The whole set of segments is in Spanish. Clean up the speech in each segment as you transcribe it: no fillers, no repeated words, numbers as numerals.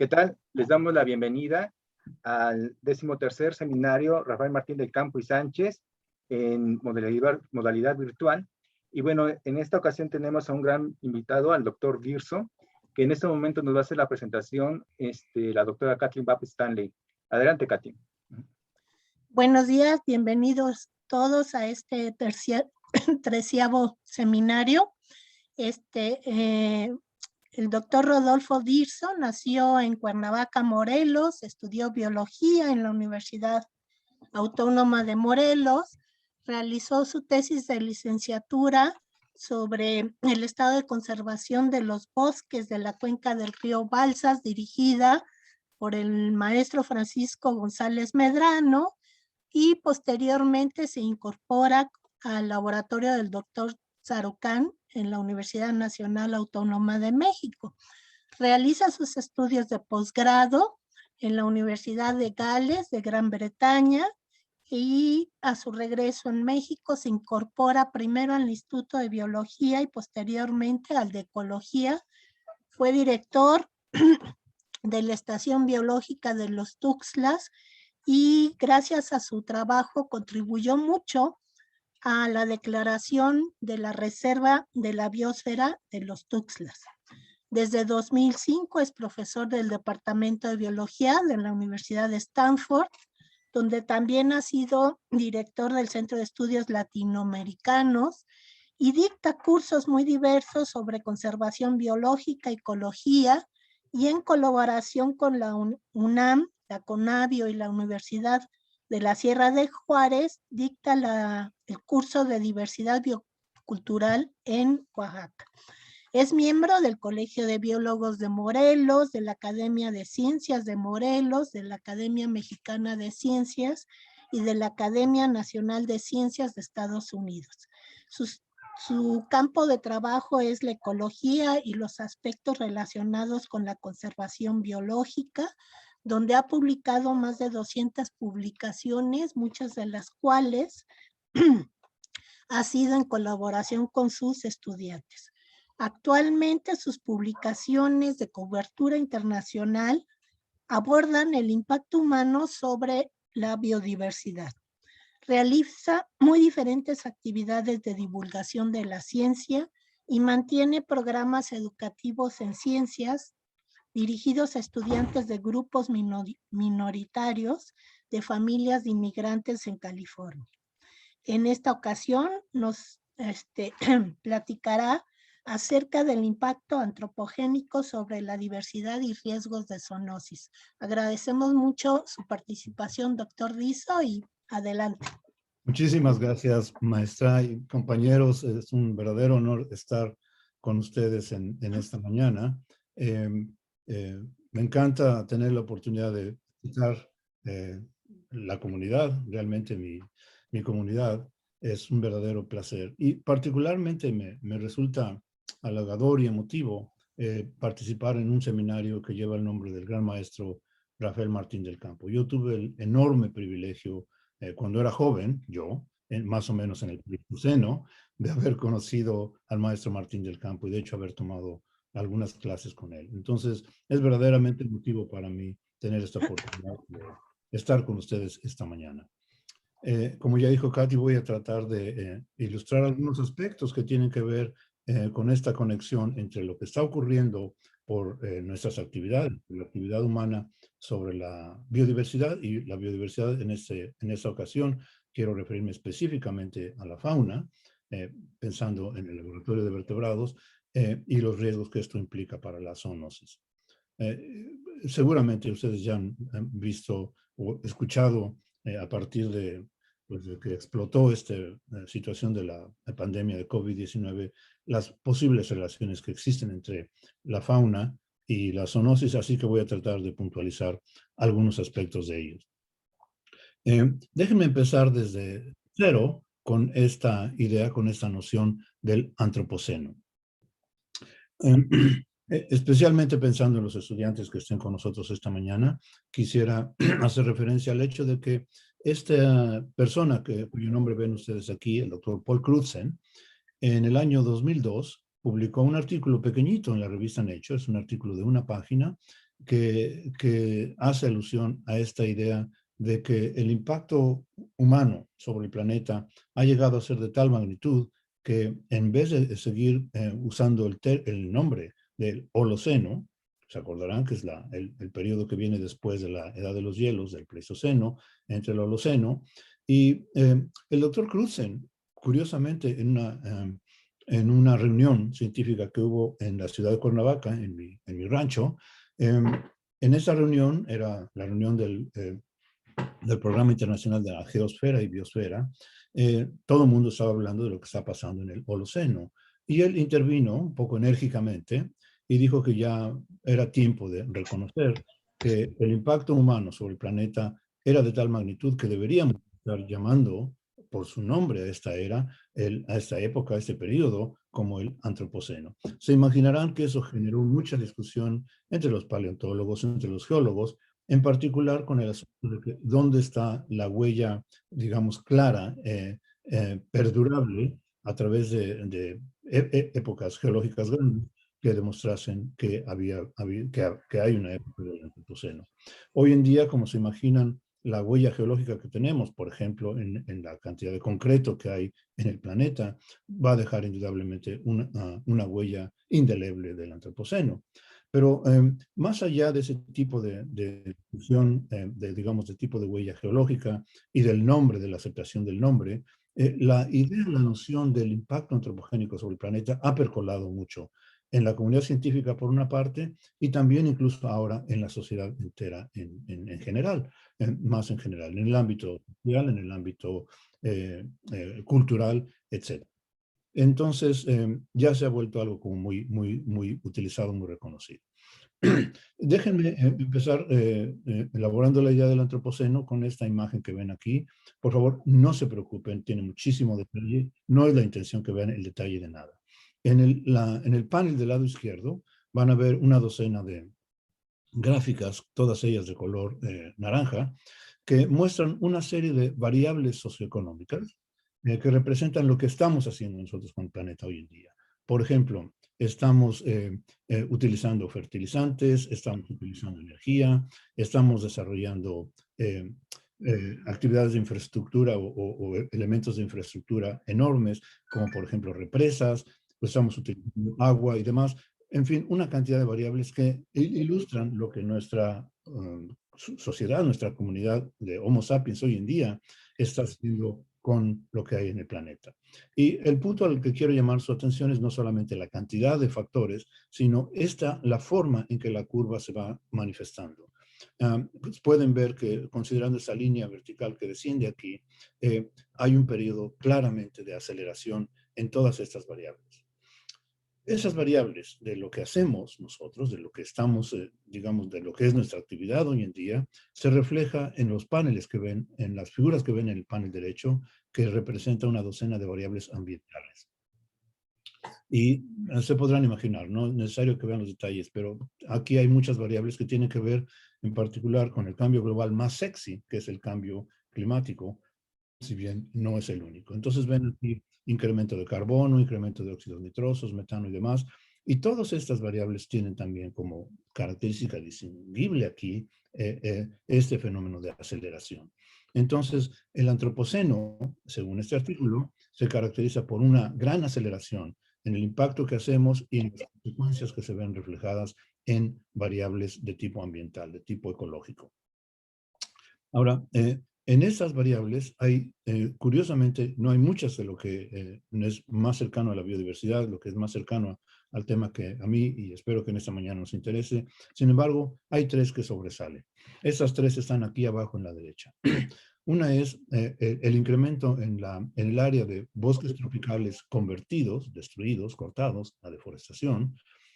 ¿Qué tal? Les damos la bienvenida al 13º seminario Rafael Martín del Campo y Sánchez en modalidad virtual. Y bueno, en esta ocasión tenemos a un gran invitado, al doctor Dirso, que en este momento nos va a hacer la presentación, la doctora Kathleen Babb Stanley. Adelante, Kathleen. Buenos días, bienvenidos todos a este 13º seminario. El doctor Rodolfo Dirso nació en Cuernavaca, Morelos, estudió biología en la Universidad Autónoma de Morelos, realizó su tesis de licenciatura sobre el estado de conservación de los bosques de la cuenca del río Balsas, dirigida por el maestro Francisco González Medrano, y posteriormente se incorpora al laboratorio del doctor Sarucán en la Universidad Nacional Autónoma de México. Realiza sus estudios de posgrado en la Universidad de Gales de Gran Bretaña y a su regreso en México se incorpora primero al Instituto de Biología y posteriormente al de Ecología. Fue director de la Estación Biológica de los Tuxtlas y gracias a su trabajo contribuyó mucho a la declaración de la Reserva de la Biosfera de los Tuxtlas. Desde 2005 es profesor del Departamento de Biología de la Universidad de Stanford, donde también ha sido director del Centro de Estudios Latinoamericanos y dicta cursos muy diversos sobre conservación biológica, ecología, y en colaboración con la UNAM, la CONABIO y la Universidad de la Sierra de Juárez, dicta el curso de diversidad biocultural en Oaxaca. Es miembro del Colegio de Biólogos de Morelos, de la Academia de Ciencias de Morelos, de la Academia Mexicana de Ciencias y de la Academia Nacional de Ciencias de Estados Unidos. Su campo de trabajo es la ecología y los aspectos relacionados con la conservación biológica, donde ha publicado más de 200 publicaciones, muchas de las cuales ha sido en colaboración con sus estudiantes. Actualmente sus publicaciones de cobertura internacional abordan el impacto humano sobre la biodiversidad. Realiza muy diferentes actividades de divulgación de la ciencia y mantiene programas educativos en ciencias dirigidos a estudiantes de grupos minoritarios de familias de inmigrantes en California. En esta ocasión nos platicará acerca del impacto antropogénico sobre la diversidad y riesgos de zoonosis. Agradecemos mucho su participación, doctor Dirso, y adelante. Muchísimas gracias, maestra y compañeros. Es un verdadero honor estar con ustedes en esta mañana. Me encanta tener la oportunidad de visitar la comunidad, realmente mi comunidad. Es un verdadero placer. Y particularmente me resulta halagador y emotivo participar en un seminario que lleva el nombre del gran maestro Rafael Martín del Campo. Yo tuve el enorme privilegio cuando era joven, más o menos en el Pleistoceno, de haber conocido al maestro Martín del Campo y de hecho haber tomado algunas clases con él. Entonces, es verdaderamente emotivo para mí tener esta oportunidad de estar con ustedes esta mañana. Como ya dijo Katy, voy a tratar de ilustrar algunos aspectos que tienen que ver con esta conexión entre lo que está ocurriendo por nuestras actividades, la actividad humana sobre la biodiversidad y la biodiversidad en esta ocasión. Quiero referirme específicamente a la fauna, pensando en el laboratorio de vertebrados y los riesgos que esto implica para la zoonosis. Seguramente ustedes ya han visto o escuchado a partir de que explotó esta situación de la pandemia de COVID-19, las posibles relaciones que existen entre la fauna y la zoonosis, así que voy a tratar de puntualizar algunos aspectos de ellos. Déjenme empezar desde cero con esta idea, con esta noción del antropoceno. Especialmente pensando en los estudiantes que estén con nosotros esta mañana, quisiera hacer referencia al hecho de que esta persona, cuyo nombre ven ustedes aquí, el doctor Paul Crutzen, en el año 2002 publicó un artículo pequeñito en la revista Nature, es un artículo de una página, que hace alusión a esta idea de que el impacto humano sobre el planeta ha llegado a ser de tal magnitud que en vez de seguir usando el nombre del Holoceno, se acordarán que es el periodo que viene después de la Edad de los Hielos, del Pleistoceno, entre el Holoceno, y el doctor Crutzen, curiosamente, en una reunión científica que hubo en la ciudad de Cuernavaca, en mi rancho, en esa reunión, era la reunión del Programa Internacional de la Geosfera y Biosfera, todo el mundo estaba hablando de lo que está pasando en el Holoceno. Y él intervino un poco enérgicamente y dijo que ya era tiempo de reconocer que el impacto humano sobre el planeta era de tal magnitud que deberíamos estar llamando por su nombre a esta era, a esta época, a este periodo, como el Antropoceno. Se imaginarán que eso generó mucha discusión entre los paleontólogos, entre los geólogos, en particular con el asunto de que dónde está la huella, digamos, clara, perdurable, a través de épocas geológicas grandes que demostrasen que hay una época del Antropoceno. Hoy en día, como se imaginan, la huella geológica que tenemos, por ejemplo, en la cantidad de concreto que hay en el planeta, va a dejar indudablemente una huella indeleble del Antropoceno. Pero más allá de ese tipo de discusión, digamos, de tipo de huella geológica y del nombre, de la aceptación del nombre, la idea, la noción del impacto antropogénico sobre el planeta ha percolado mucho en la comunidad científica por una parte y también incluso ahora en la sociedad entera en general, más en general, en el ámbito social, en el ámbito cultural, etc. Entonces, ya se ha vuelto algo como muy utilizado, muy reconocido. Déjenme empezar elaborando la idea del antropoceno con esta imagen que ven aquí. Por favor, no se preocupen, tiene muchísimo detalle. No es la intención que vean el detalle de nada. En el panel del lado izquierdo van a ver una docena de gráficas, todas ellas de color naranja, que muestran una serie de variables socioeconómicas que representan lo que estamos haciendo nosotros con el planeta hoy en día. Por ejemplo, estamos utilizando fertilizantes, estamos utilizando energía, estamos desarrollando actividades de infraestructura o elementos de infraestructura enormes, como por ejemplo represas, estamos utilizando agua y demás. En fin, una cantidad de variables que ilustran lo que nuestra sociedad, nuestra comunidad de Homo sapiens hoy en día está haciendo con lo que hay en el planeta. Y el punto al que quiero llamar su atención es no solamente la cantidad de factores, sino la forma en que la curva se va manifestando. Pues pueden ver que, considerando esa línea vertical que desciende aquí, hay un periodo claramente de aceleración en todas estas variables. Esas variables de lo que hacemos nosotros, de lo que estamos, digamos, de lo que es nuestra actividad hoy en día, se refleja en los paneles que ven, en las figuras que ven en el panel derecho, que representa una docena de variables ambientales. Y se podrán imaginar, no es necesario que vean los detalles, pero aquí hay muchas variables que tienen que ver en particular con el cambio global más sexy, que es el cambio climático, si bien no es el único. Entonces ven aquí incremento de carbono, incremento de óxidos nitrosos, metano y demás. Y todas estas variables tienen también como característica distinguible aquí este fenómeno de aceleración. Entonces, el antropoceno, según este artículo, se caracteriza por una gran aceleración en el impacto que hacemos y en las consecuencias que se ven reflejadas en variables de tipo ambiental, de tipo ecológico. Ahora, en estas variables hay, curiosamente, no hay muchas de lo que es más cercano a la biodiversidad, lo que es más cercano al tema que a mí, y espero que en esta mañana nos interese. Sin embargo, hay tres que sobresalen. Estas tres están aquí abajo en la derecha. Una es el incremento en el área de bosques tropicales convertidos, destruidos, cortados, la deforestación,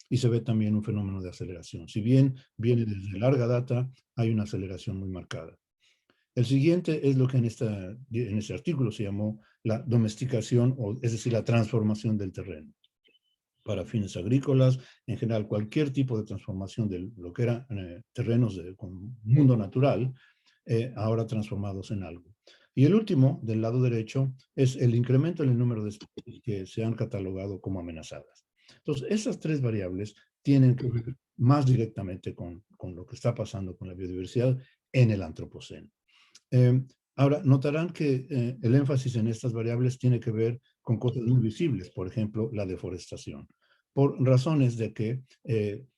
y se ve también un fenómeno de aceleración. Si bien viene desde larga data, hay una aceleración muy marcada. El siguiente es lo que en este artículo se llamó la domesticación, es decir, la transformación del terreno. Para fines agrícolas, en general, cualquier tipo de transformación de lo que eran terrenos con mundo natural, ahora transformados en algo. Y el último, del lado derecho, es el incremento en el número de especies que se han catalogado como amenazadas. Entonces, esas tres variables tienen que ver más directamente con lo que está pasando con la biodiversidad en el antropoceno. Ahora, notarán que el énfasis en estas variables tiene que ver con cosas muy visibles, por ejemplo, la deforestación. Por razones de que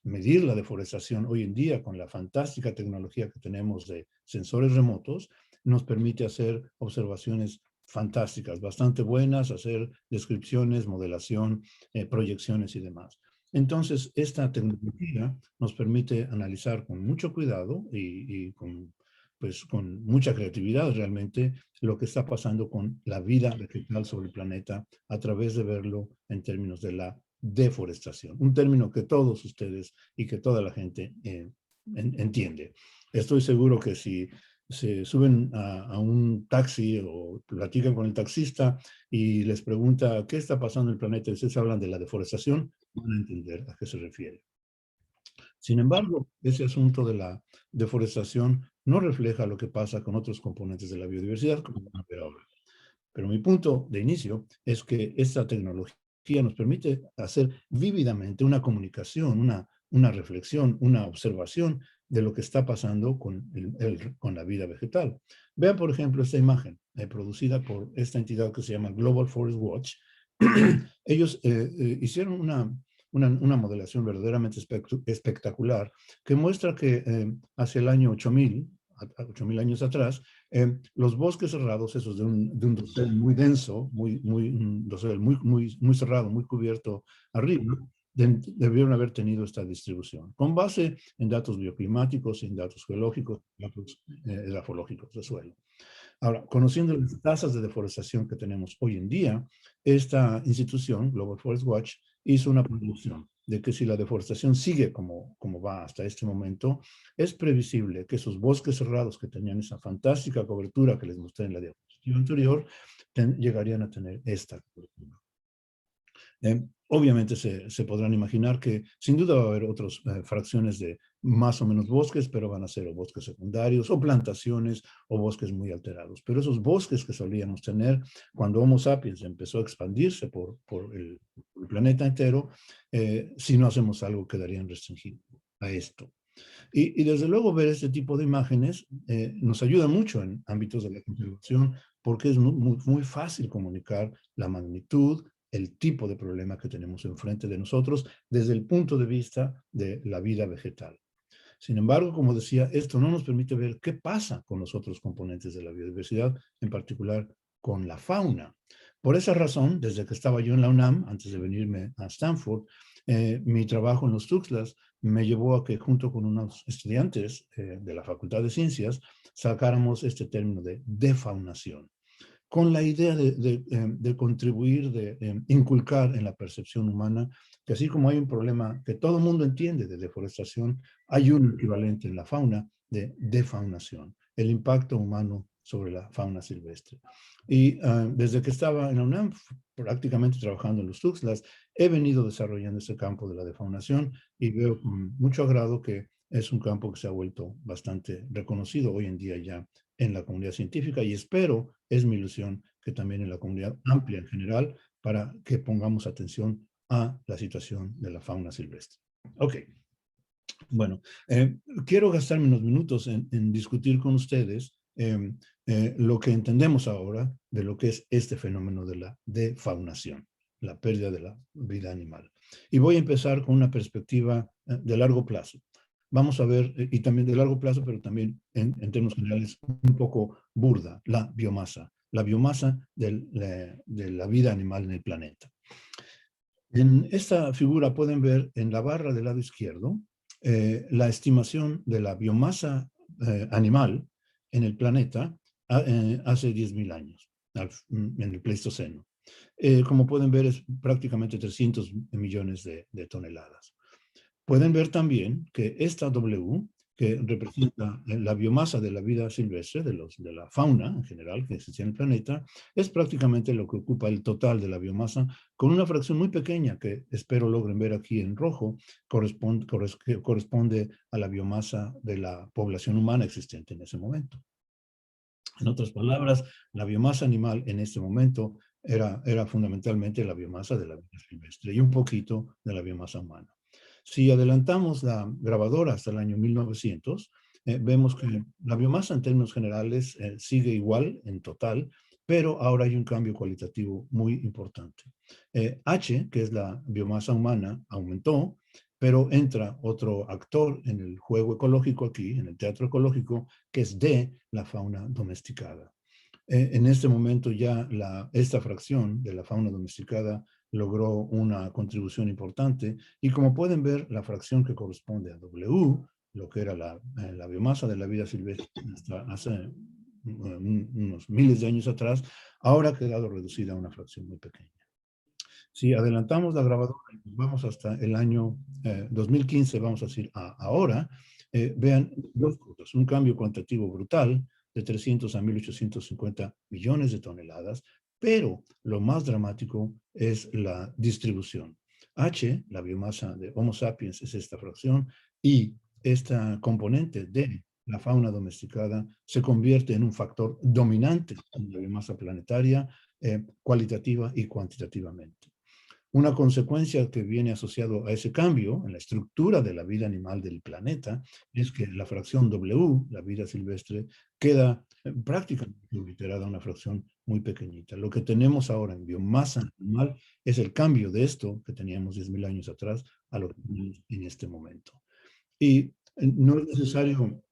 medir la deforestación hoy en día con la fantástica tecnología que tenemos de sensores remotos nos permite hacer observaciones fantásticas, bastante buenas, hacer descripciones, modelación, proyecciones y demás. Entonces, esta tecnología nos permite analizar con mucho cuidado y con mucha creatividad realmente lo que está pasando con la vida vegetal sobre el planeta a través de verlo en términos de la deforestación, un término que todos ustedes y que toda la gente entiende. Estoy seguro que si se suben a un taxi o platican con el taxista y les pregunta qué está pasando en el planeta y ustedes hablan de la deforestación, van a entender a qué se refiere. Sin embargo, ese asunto de la deforestación no refleja lo que pasa con otros componentes de la biodiversidad, como van a ver ahora. Pero mi punto de inicio es que esta tecnología nos permite hacer vívidamente una comunicación, una reflexión, una observación de lo que está pasando con la vida vegetal. Vean, por ejemplo, esta imagen producida por esta entidad que se llama Global Forest Watch. Ellos hicieron una modelación verdaderamente espectacular que muestra que hacia el año 8000 años atrás, los bosques cerrados, esos de un dosel muy denso, un dosel muy cerrado, muy cubierto arriba, debieron haber tenido esta distribución, con base en datos bioclimáticos, en datos geológicos, datos edafológicos de suelo. Ahora, conociendo las tasas de deforestación que tenemos hoy en día, esta institución, Global Forest Watch, hizo una predicción de que si la deforestación sigue como va hasta este momento, es previsible que esos bosques cerrados que tenían esa fantástica cobertura que les mostré en la diapositiva anterior, llegarían a tener esta cobertura. Obviamente se podrán imaginar que sin duda va a haber otras fracciones de más o menos bosques, pero van a ser o bosques secundarios, o plantaciones, o bosques muy alterados. Pero esos bosques que solíamos tener cuando Homo sapiens empezó a expandirse por el planeta entero, si no hacemos algo quedarían restringidos a esto. Y desde luego ver este tipo de imágenes nos ayuda mucho en ámbitos de la conservación porque es muy fácil comunicar la magnitud, el tipo de problema que tenemos enfrente de nosotros desde el punto de vista de la vida vegetal. Sin embargo, como decía, esto no nos permite ver qué pasa con los otros componentes de la biodiversidad, en particular con la fauna. Por esa razón, desde que estaba yo en la UNAM, antes de venirme a Stanford, mi trabajo en los Tuxtlas me llevó a que junto con unos estudiantes de la Facultad de Ciencias sacáramos este término de defaunación, con la idea de contribuir, de inculcar en la percepción humana que así como hay un problema que todo el mundo entiende de deforestación, hay un equivalente en la fauna de defaunación, el impacto humano sobre la fauna silvestre. Y desde que estaba en la UNAM, prácticamente trabajando en los Tuxtlas, he venido desarrollando ese campo de la defaunación y veo con mucho agrado que es un campo que se ha vuelto bastante reconocido hoy en día ya en la comunidad científica y espero, es mi ilusión, que también en la comunidad amplia en general, para que pongamos atención a la situación de la fauna silvestre. Ok. Bueno, quiero gastarme unos minutos en discutir con ustedes lo que entendemos ahora de lo que es este fenómeno de la defaunación, la pérdida de la vida animal. Y voy a empezar con una perspectiva de largo plazo. Vamos a ver, y también de largo plazo, pero también en términos generales un poco burda, la biomasa de la vida animal en el planeta. En esta figura pueden ver en la barra del lado izquierdo la estimación de la biomasa animal en el planeta hace 10.000 años, en el Pleistoceno. Como pueden ver, es prácticamente 300 millones de toneladas. Pueden ver también que esta W, que representa la biomasa de la vida silvestre, de la fauna en general que existe en el planeta, es prácticamente lo que ocupa el total de la biomasa, con una fracción muy pequeña que espero logren ver aquí en rojo, corresponde a la biomasa de la población humana existente en ese momento. En otras palabras, la biomasa animal en este momento era fundamentalmente la biomasa de la vida silvestre y un poquito de la biomasa humana. Si adelantamos la grabadora hasta el año 1900, vemos que la biomasa en términos generales sigue igual en total, pero ahora hay un cambio cualitativo muy importante. H, que es la biomasa humana, aumentó, pero entra otro actor en el juego ecológico aquí, en el teatro ecológico, que es D, la fauna domesticada. En este momento ya esta fracción de la fauna domesticada logró una contribución importante y como pueden ver, la fracción que corresponde a W, lo que era la biomasa de la vida silvestre hasta hace unos miles de años atrás, ahora ha quedado reducida a una fracción muy pequeña. Si adelantamos la grabadora y vamos hasta el año 2015, vamos a decir ahora, vean dos cosas, un cambio cuantitativo brutal de 300 a 1850 millones de toneladas, pero lo más dramático es la distribución. H, la biomasa de Homo sapiens, es esta fracción, y esta componente de la fauna domesticada se convierte en un factor dominante en la biomasa planetaria, cualitativa y cuantitativamente. Una consecuencia que viene asociado a ese cambio en la estructura de la vida animal del planeta es que la fracción W, la vida silvestre, queda prácticamente obliterada a una fracción muy pequeñita. Lo que tenemos ahora en biomasa animal es el cambio de esto que teníamos 10.000 años atrás a lo que tenemos en este momento. Y no es necesario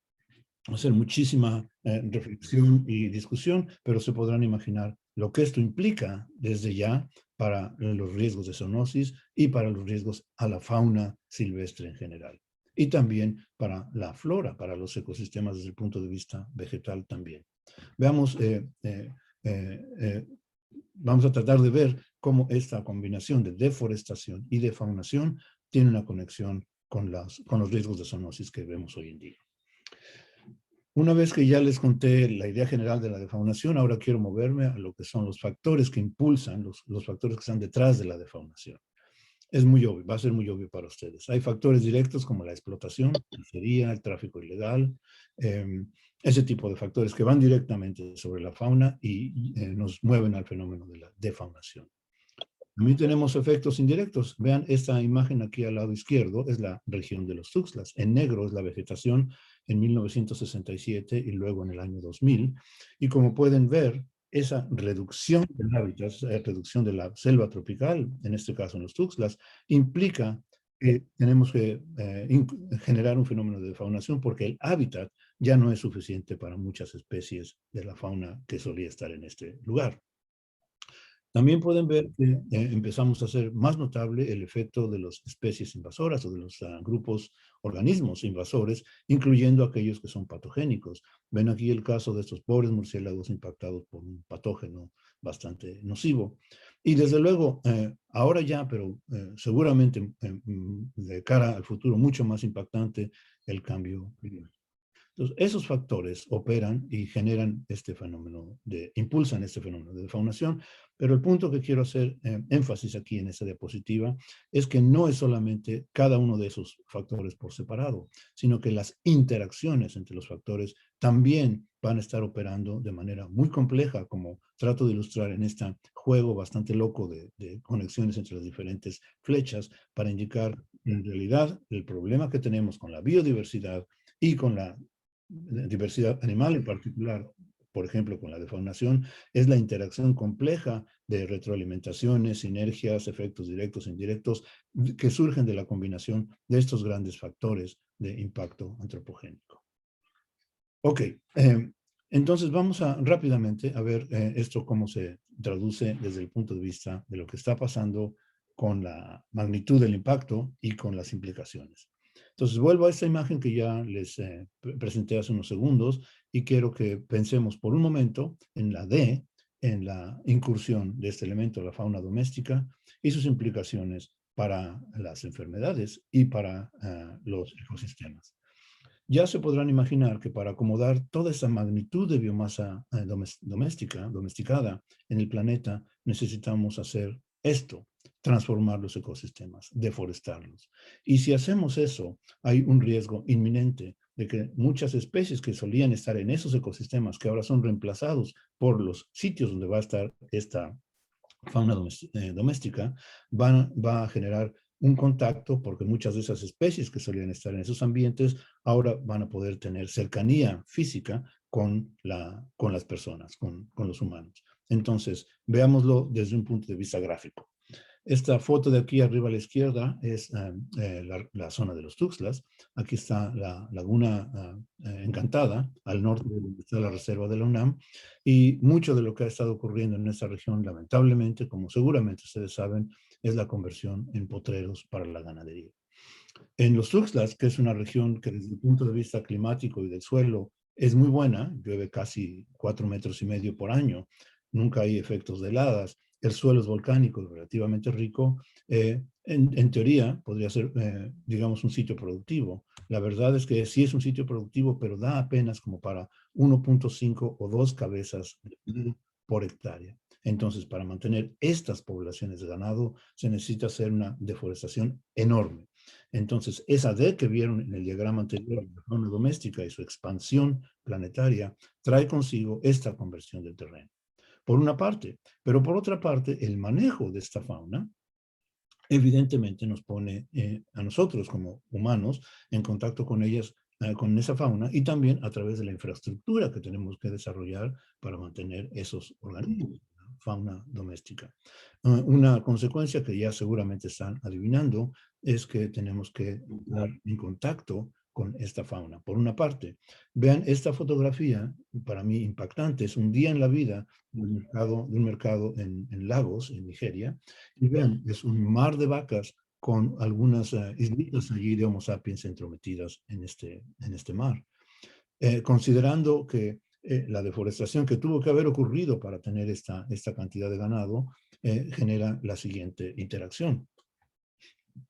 hacer muchísima reflexión y discusión, pero se podrán imaginar lo que esto implica desde ya para los riesgos de zoonosis y para los riesgos a la fauna silvestre en general. Y también para la flora, para los ecosistemas desde el punto de vista vegetal también. Veamos, vamos a tratar de ver cómo esta combinación de deforestación y de faunación tiene una conexión con los riesgos de zoonosis que vemos hoy en día. Una vez que ya les conté la idea general de la defaunación, ahora quiero moverme a lo que son los factores que impulsan, los factores que están detrás de la defaunación. Es muy obvio, va a ser muy obvio para ustedes. Hay factores directos como la explotación, la minería, el tráfico ilegal, ese tipo de factores que van directamente sobre la fauna y nos mueven al fenómeno de la defaunación. También tenemos efectos indirectos. Vean esta imagen aquí al lado izquierdo, es la región de los Tuxtlas. En negro es la vegetación en 1967 y luego en el año 2000. Y como pueden ver, esa reducción del hábitat, reducción de la selva tropical, en este caso en los Tuxtlas, implica que tenemos que generar un fenómeno de defaunación porque el hábitat ya no es suficiente para muchas especies de la fauna que solía estar en este lugar. También pueden ver que empezamos a hacer más notable el efecto de las especies invasoras o de los grupos organismos invasores, incluyendo aquellos que son patogénicos. Ven aquí el caso de estos pobres murciélagos impactados por un patógeno bastante nocivo. Y desde luego, ahora ya, pero seguramente de cara al futuro mucho más impactante, el cambio climático. Entonces, esos factores operan y generan este fenómeno, impulsan este fenómeno de defaunación, pero el punto que quiero hacer énfasis aquí en esta diapositiva es que no es solamente cada uno de esos factores por separado, sino que las interacciones entre los factores también van a estar operando de manera muy compleja, como trato de ilustrar en este juego bastante loco de conexiones entre las diferentes flechas para indicar en realidad el problema que tenemos con la biodiversidad y con la diversidad animal en particular, por ejemplo, con la defaunación, es la interacción compleja de retroalimentaciones, sinergias, efectos directos e indirectos que surgen de la combinación de estos grandes factores de impacto antropogénico. Ok, entonces vamos rápidamente a ver esto cómo se traduce desde el punto de vista de lo que está pasando con la magnitud del impacto y con las implicaciones. Entonces vuelvo a esta imagen que ya les presenté hace unos segundos y quiero que pensemos por un momento en la D, en la incursión de este elemento, la fauna doméstica, y sus implicaciones para las enfermedades y para los ecosistemas. Ya se podrán imaginar que para acomodar toda esa magnitud de biomasa domesticada en el planeta, necesitamos hacer esto, transformar los ecosistemas, deforestarlos. Y si hacemos eso, hay un riesgo inminente de que muchas especies que solían estar en esos ecosistemas, que ahora son reemplazados por los sitios donde va a estar esta fauna doméstica, va a generar un contacto, porque muchas de esas especies que solían estar en esos ambientes ahora van a poder tener cercanía física con las personas, con los humanos. Entonces, veámoslo desde un punto de vista gráfico. Esta foto de aquí arriba a la izquierda es la zona de los Tuxtlas. Aquí está la Laguna Encantada, al norte de donde está la reserva de la UNAM. Y mucho de lo que ha estado ocurriendo en esta región, lamentablemente, como seguramente ustedes saben, es la conversión en potreros para la ganadería. En los Tuxtlas, que es una región que desde el punto de vista climático y del suelo es muy buena, llueve casi 4,5 metros por año, nunca hay efectos de heladas, el suelo es volcánico, relativamente rico, en teoría podría ser, digamos, un sitio productivo. La verdad es que sí es un sitio productivo, pero da apenas como para 1,5 o 2 cabezas por hectárea. Entonces, para mantener estas poblaciones de ganado, se necesita hacer una deforestación enorme. Entonces, esa D que vieron en el diagrama anterior, la fauna doméstica y su expansión planetaria, trae consigo esta conversión del terreno. Por una parte, pero por otra parte, el manejo de esta fauna evidentemente nos pone a nosotros como humanos en contacto con ellas, con esa fauna, y también a través de la infraestructura que tenemos que desarrollar para mantener esos organismos, fauna doméstica. Una consecuencia que ya seguramente están adivinando es que tenemos que estar en contacto con esta fauna. Por una parte, vean esta fotografía, para mí impactante, es un día en la vida de un mercado en Lagos, en Nigeria, y vean, es un mar de vacas con algunas islitas allí de Homo sapiens entrometidas en este mar. Considerando que la deforestación que tuvo que haber ocurrido para tener esta cantidad de ganado genera la siguiente interacción.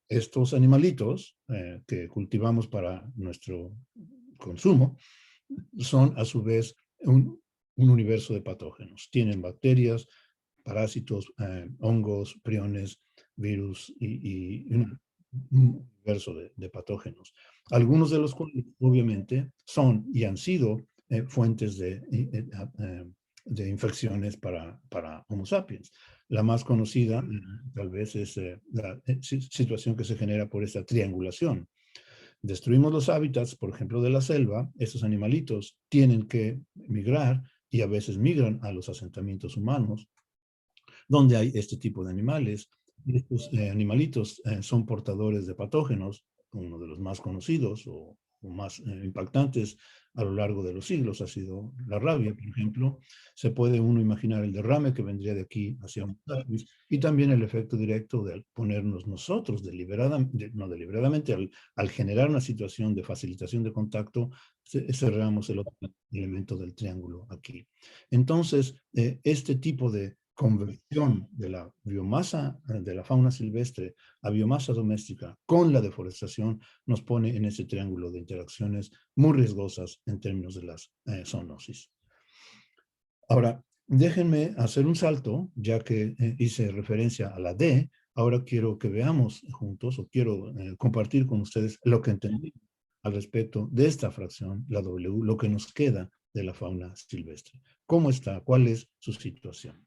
Estos animalitos que cultivamos para nuestro consumo son a su vez un universo de patógenos. Tienen bacterias, parásitos, hongos, priones, virus y un universo de patógenos. Algunos de los cuales obviamente son y han sido fuentes de infecciones para Homo sapiens. La más conocida tal vez es la situación que se genera por esta triangulación. Destruimos los hábitats, por ejemplo, de la selva, estos animalitos tienen que migrar y a veces migran a los asentamientos humanos, donde hay este tipo de animales. Estos animalitos son portadores de patógenos, uno de los más conocidos o más impactantes a lo largo de los siglos ha sido la rabia, por ejemplo. Se puede uno imaginar el derrame que vendría de aquí hacia un país y también el efecto directo de ponernos nosotros no deliberadamente, al generar una situación de facilitación de contacto, cerramos el otro elemento del triángulo aquí. Entonces, este tipo de conversión de la biomasa de la fauna silvestre a biomasa doméstica con la deforestación nos pone en ese triángulo de interacciones muy riesgosas en términos de las zoonosis. Ahora, déjenme hacer un salto, ya que hice referencia a la D. Ahora quiero que veamos juntos, o quiero compartir con ustedes lo que entendí al respecto de esta fracción, la W, lo que nos queda de la fauna silvestre. ¿Cómo está? ¿Cuál es su situación?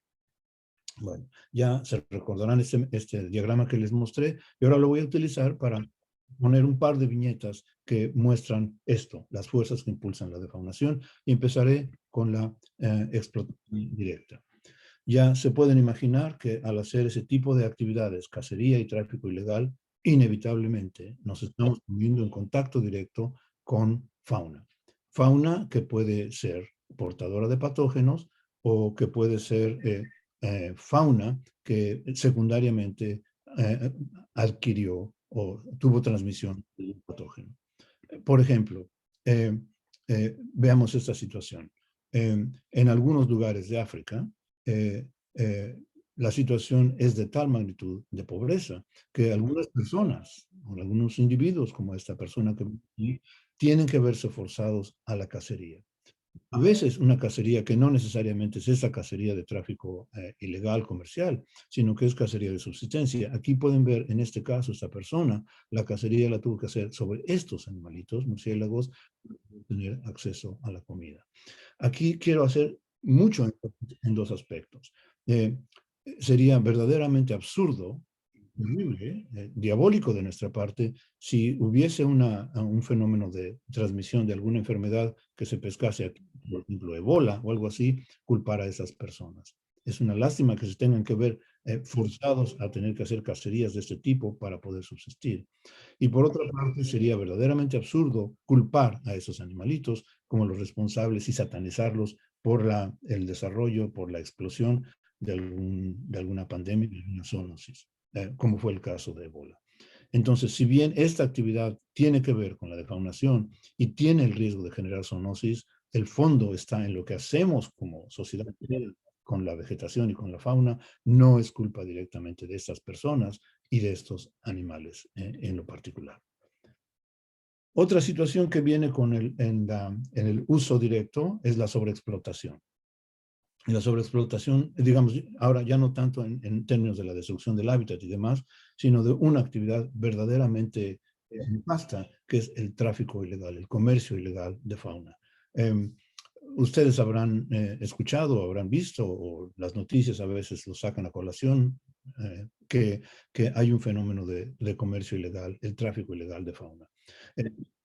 Bueno, ya se recordarán este diagrama que les mostré y ahora lo voy a utilizar para poner un par de viñetas que muestran esto, las fuerzas que impulsan la defaunación, y empezaré con la explotación directa. Ya se pueden imaginar que al hacer ese tipo de actividades, cacería y tráfico ilegal, inevitablemente nos estamos poniendo en contacto directo con fauna. Fauna que puede ser portadora de patógenos o que puede ser fauna que secundariamente adquirió o tuvo transmisión de un patógeno. Por ejemplo, veamos esta situación. En algunos lugares de África, la situación es de tal magnitud de pobreza que algunas personas, o algunos individuos como esta persona que tienen que verse forzados a la cacería. A veces una cacería que no necesariamente es esa cacería de tráfico ilegal, comercial, sino que es cacería de subsistencia. Aquí pueden ver, en este caso, esta persona, la cacería la tuvo que hacer sobre estos animalitos, murciélagos, para tener acceso a la comida. Aquí quiero hacer mucho en dos aspectos. Sería verdaderamente absurdo terrible, diabólico de nuestra parte, si hubiese un fenómeno de transmisión de alguna enfermedad que se pescase aquí, por ejemplo, Ebola o algo así, culpar a esas personas. Es una lástima que se tengan que ver forzados a tener que hacer cacerías de este tipo para poder subsistir. Y por otra parte, sería verdaderamente absurdo culpar a esos animalitos como los responsables y satanizarlos por el desarrollo, por la explosión de alguna pandemia, de alguna zoonosis, como fue el caso de Ebola. Entonces, si bien esta actividad tiene que ver con la defaunación y tiene el riesgo de generar zoonosis, el fondo está en lo que hacemos como sociedad con la vegetación y con la fauna, no es culpa directamente de estas personas y de estos animales en lo particular. Otra situación que viene en el uso directo es la sobreexplotación. Y la sobreexplotación, digamos, ahora ya no tanto en términos de la destrucción del hábitat y demás, sino de una actividad verdaderamente nefasta, que es el tráfico ilegal, el comercio ilegal de fauna. Ustedes habrán escuchado, habrán visto, o las noticias a veces lo sacan a colación, que hay un fenómeno de comercio ilegal, el tráfico ilegal de fauna.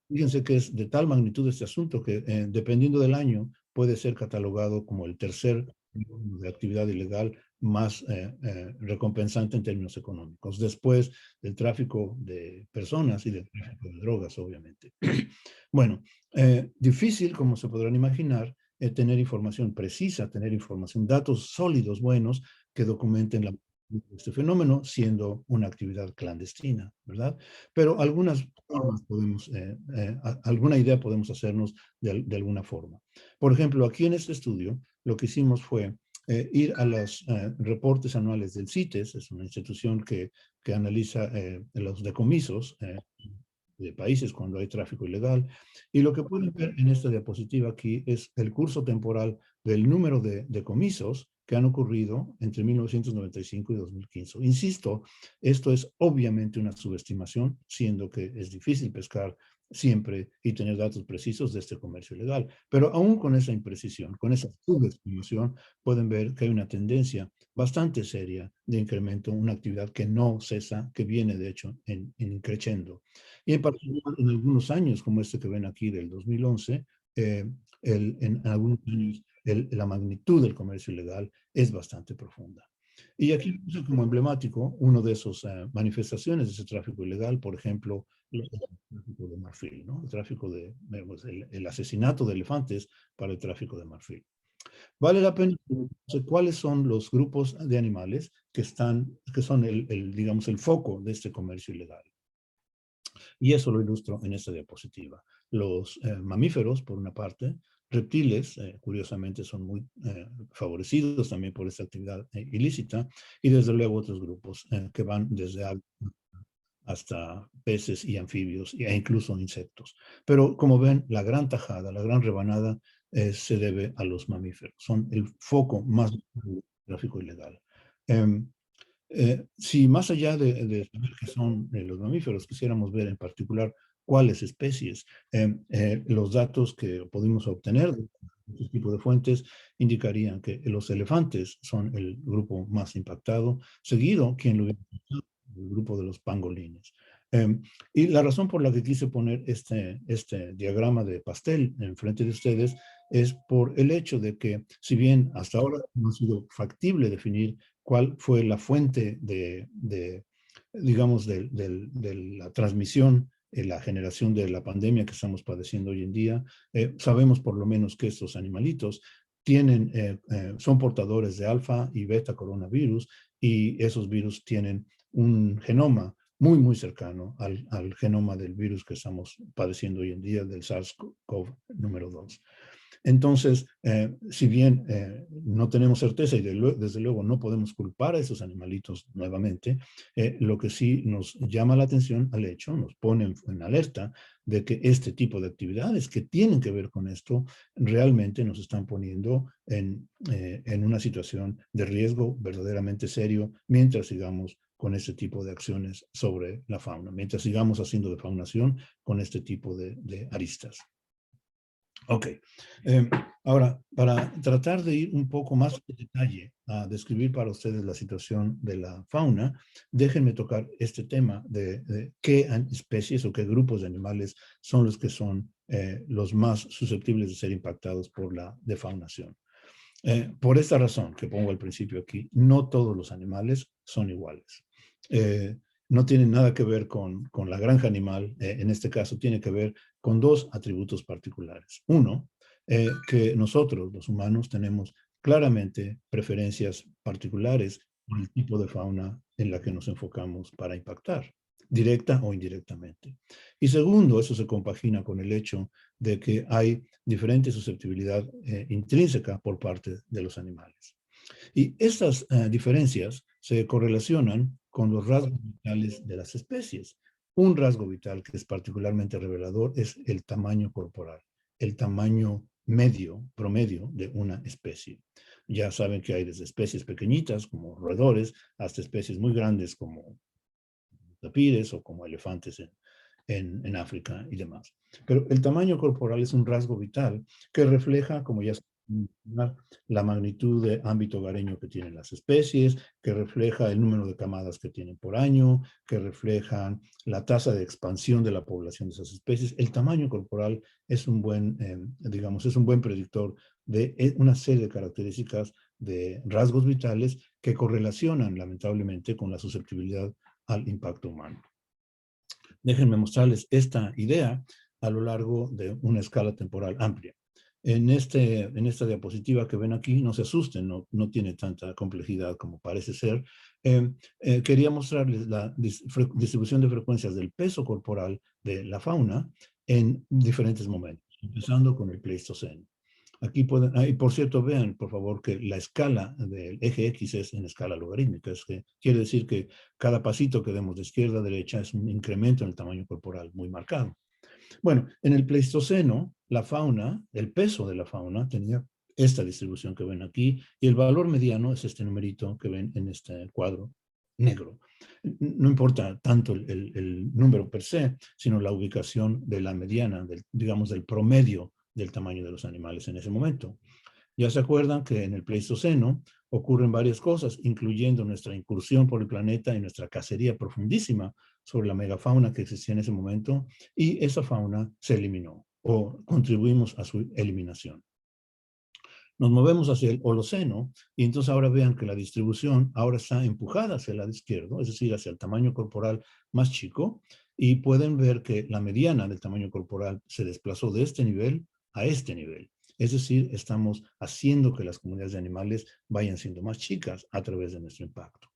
Fíjense que es de tal magnitud este asunto que dependiendo del año puede ser catalogado como el tercer de actividad ilegal más recompensante en términos económicos, después del tráfico de personas y del tráfico de drogas, obviamente. Bueno, difícil, como se podrán imaginar, tener información precisa, tener información, datos sólidos, buenos, que documenten este fenómeno, siendo una actividad clandestina, ¿verdad? Pero algunas formas podemos, alguna idea podemos hacernos de alguna forma. Por ejemplo, aquí en este estudio, lo que hicimos fue ir a los reportes anuales del CITES, es una institución que analiza los decomisos de países cuando hay tráfico ilegal. Y lo que pueden ver en esta diapositiva aquí es el curso temporal del número de decomisos que han ocurrido entre 1995 y 2015. Insisto, esto es obviamente una subestimación, siendo que es difícil pescar siempre y tener datos precisos de este comercio ilegal. Pero aún con esa imprecisión, con esa subestimación, pueden ver que hay una tendencia bastante seria de incremento, una actividad que no cesa, que viene de hecho en creciendo. Y en particular en algunos años, como este que ven aquí del 2011, en algunos años la magnitud del comercio ilegal es bastante profunda. Y aquí puse como emblemático uno de esas manifestaciones de ese tráfico ilegal, por ejemplo, el tráfico de marfil, ¿no? El tráfico pues, el asesinato de elefantes para el tráfico de marfil. Vale la pena conocer cuáles son los grupos de animales que son digamos, el foco de este comercio ilegal. Y eso lo ilustro en esta diapositiva. Los mamíferos, por una parte, reptiles, curiosamente, son muy favorecidos también por esta actividad ilícita, y desde luego otros grupos que van desde hasta peces y anfibios e incluso insectos. Pero como ven, la gran tajada, la gran rebanada se debe a los mamíferos. Son el foco más del tráfico ilegal. Si más allá de saber qué son los mamíferos, quisiéramos ver en particular cuáles especies, los datos que pudimos obtener de este tipo de fuentes indicarían que los elefantes son el grupo más impactado, seguido, quien lo hubiera pensado, el grupo de los pangolines. Y la razón por la que quise poner este diagrama de pastel enfrente de ustedes es por el hecho de que, si bien hasta ahora no ha sido factible definir cuál fue la fuente digamos, de la transmisión, la generación de la pandemia que estamos padeciendo hoy en día, sabemos por lo menos que estos animalitos son portadores de alfa y beta coronavirus, y esos virus tienen un genoma muy, muy cercano al genoma del virus que estamos padeciendo hoy en día, del SARS-CoV número 2. Entonces, si bien no tenemos certeza y desde luego no podemos culpar a esos animalitos nuevamente, lo que sí nos llama la atención al hecho, nos pone en alerta de que este tipo de actividades que tienen que ver con esto realmente nos están poniendo en una situación de riesgo verdaderamente serio mientras sigamos con este tipo de acciones sobre la fauna, mientras sigamos haciendo defaunación con este tipo de aristas. Ok. Ahora, para tratar de ir un poco más en detalle a describir para ustedes la situación de la fauna, déjenme tocar este tema de qué especies o qué grupos de animales son los que son los más susceptibles de ser impactados por la defaunación. Por esta razón que pongo al principio aquí, no todos los animales son iguales. No tienen nada que ver con la granja animal, en este caso tiene que ver con dos atributos particulares. Uno, que nosotros, los humanos, tenemos claramente preferencias particulares por el tipo de fauna en la que nos enfocamos para impactar, directa o indirectamente. Y segundo, eso se compagina con el hecho de que hay diferente susceptibilidad intrínseca por parte de los animales. Y estas diferencias se correlacionan con los rasgos vitales de las especies. Un rasgo vital que es particularmente revelador es el tamaño corporal, el tamaño promedio de una especie. Ya saben que hay desde especies pequeñitas como roedores hasta especies muy grandes como tapires o como elefantes en África y demás. Pero el tamaño corporal es un rasgo vital que refleja, como ya la magnitud de ámbito hogareño que tienen las especies, que refleja el número de camadas que tienen por año, que reflejan la tasa de expansión de la población de esas especies. El tamaño corporal es un buen, digamos, es un buen predictor de una serie de características de rasgos vitales que correlacionan lamentablemente con la susceptibilidad al impacto humano. Déjenme mostrarles esta idea a lo largo de una escala temporal amplia. En esta diapositiva que ven aquí, no se asusten, no tiene tanta complejidad como parece ser. Quería mostrarles la distribución de frecuencias del peso corporal de la fauna en diferentes momentos, empezando con el Pleistoceno. Aquí pueden, y por cierto, vean, por favor, que la escala del eje X es en escala logarítmica. Quiere decir que cada pasito que demos de izquierda a derecha es un incremento en el tamaño corporal muy marcado. Bueno, en el Pleistoceno, la fauna, el peso de la fauna tenía esta distribución que ven aquí, y el valor mediano es este numerito que ven en este cuadro negro. No importa tanto el número per se, sino la ubicación de la mediana, digamos, del promedio del tamaño de los animales en ese momento. Ya se acuerdan que en el Pleistoceno ocurren varias cosas, incluyendo nuestra incursión por el planeta y nuestra cacería profundísima sobre la megafauna que existía en ese momento, y esa fauna se eliminó o contribuimos a su eliminación. Nos movemos hacia el Holoceno y entonces ahora vean que la distribución ahora está empujada hacia el lado izquierdo, es decir, hacia el tamaño corporal más chico, y pueden ver que la mediana del tamaño corporal se desplazó de este nivel a este nivel. Es decir, estamos haciendo que las comunidades de animales vayan siendo más chicas a través de nuestro impacto.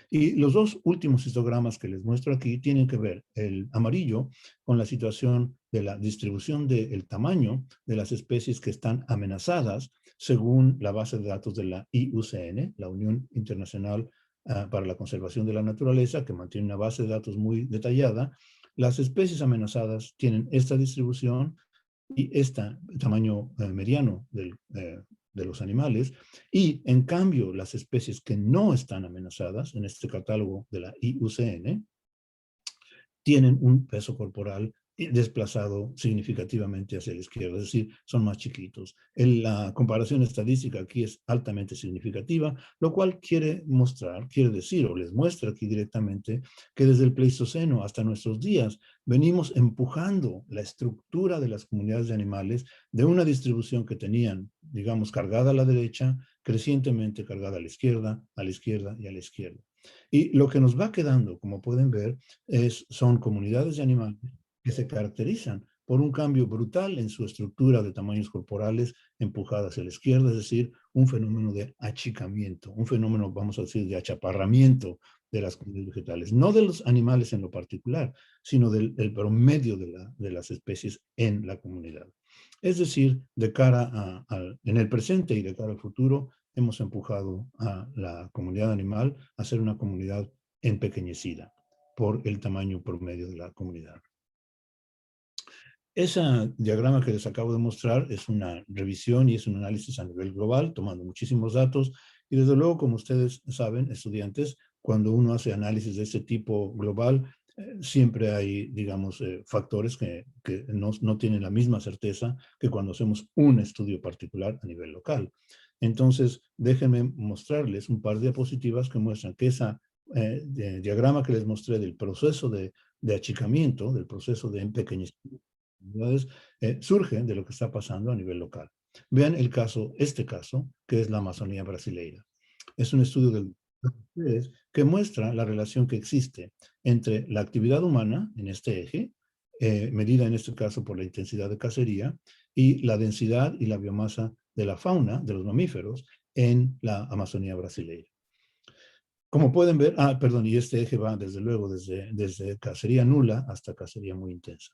Y los dos últimos histogramas que les muestro aquí tienen que ver el amarillo con la situación de la distribución del tamaño de las especies que están amenazadas según la base de datos de la IUCN, la Unión Internacional para la Conservación de la Naturaleza, que mantiene una base de datos muy detallada. Las especies amenazadas tienen esta distribución y este tamaño mediano de los animales, y en cambio las especies que no están amenazadas en este catálogo de la IUCN tienen un peso corporal desplazado significativamente hacia la izquierda, es decir, son más chiquitos. La comparación estadística aquí es altamente significativa, lo cual quiere decir, o les muestra aquí directamente, que desde el Pleistoceno hasta nuestros días venimos empujando la estructura de las comunidades de animales de una distribución que tenían, digamos, cargada a la derecha, crecientemente cargada a la izquierda y a la izquierda. Y lo que nos va quedando, como pueden ver, son comunidades de animales que se caracterizan por un cambio brutal en su estructura de tamaños corporales empujada hacia la izquierda, es decir, un fenómeno de achicamiento, un fenómeno, vamos a decir, de achaparramiento de las comunidades vegetales, no de los animales en lo particular, sino del promedio de las especies en la comunidad. Es decir, de cara en el presente y de cara al futuro, hemos empujado a la comunidad animal a ser una comunidad empequeñecida por el tamaño promedio de la comunidad. Ese diagrama que les acabo de mostrar es una revisión y es un análisis a nivel global, tomando muchísimos datos. Y desde luego, como ustedes saben, estudiantes, cuando uno hace análisis de este tipo global, siempre hay, digamos, factores que no tienen la misma certeza que cuando hacemos un estudio particular a nivel local. Entonces, déjenme mostrarles un par de diapositivas que muestran que ese diagrama que les mostré del proceso de achicamiento, del proceso de empequeñecimiento, surge de lo que está pasando a nivel local. Vean este caso, que es la Amazonía brasileira. Es un estudio del que muestra la relación que existe entre la actividad humana en este eje, medida en este caso por la intensidad de cacería, y la densidad y la biomasa de la fauna, de los mamíferos, en la Amazonía brasileña. Como pueden ver, perdón, y este eje va desde luego desde cacería nula hasta cacería muy intensa.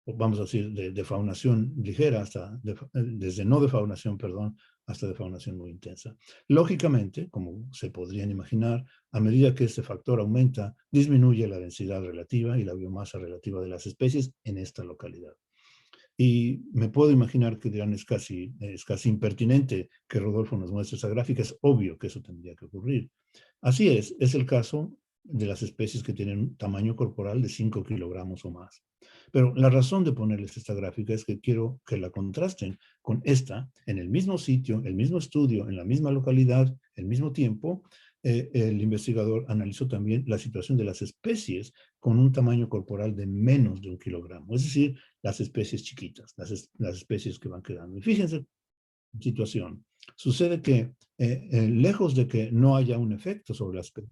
Vamos a decir, de defaunación ligera hasta, desde no defaunación, perdón, hasta defaunación muy intensa. Lógicamente, como se podrían imaginar, a medida que este factor aumenta, disminuye la densidad relativa y la biomasa relativa de las especies en esta localidad. Y me puedo imaginar que dirán, es casi impertinente que Rodolfo nos muestre esa gráfica, es obvio que eso tendría que ocurrir. Así es el caso de las especies que tienen un tamaño corporal de 5 kilogramos o más. Pero la razón de ponerles esta gráfica es que quiero que la contrasten con esta, en el mismo sitio, el mismo estudio, en la misma localidad, el mismo tiempo. El investigador analizó también la situación de las especies con un tamaño corporal de menos de 1 kilogramo, es decir, las especies chiquitas, las especies que van quedando. Y fíjense la situación. Sucede que lejos de que no haya un efecto sobre las especies,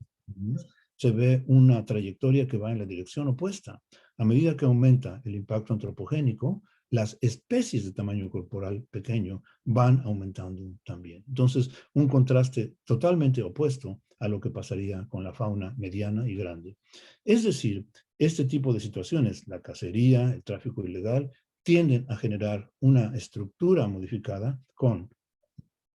se ve una trayectoria que va en la dirección opuesta. A medida que aumenta el impacto antropogénico, las especies de tamaño corporal pequeño van aumentando también. Entonces, un contraste totalmente opuesto a lo que pasaría con la fauna mediana y grande. Es decir, este tipo de situaciones, la cacería, el tráfico ilegal, tienden a generar una estructura modificada con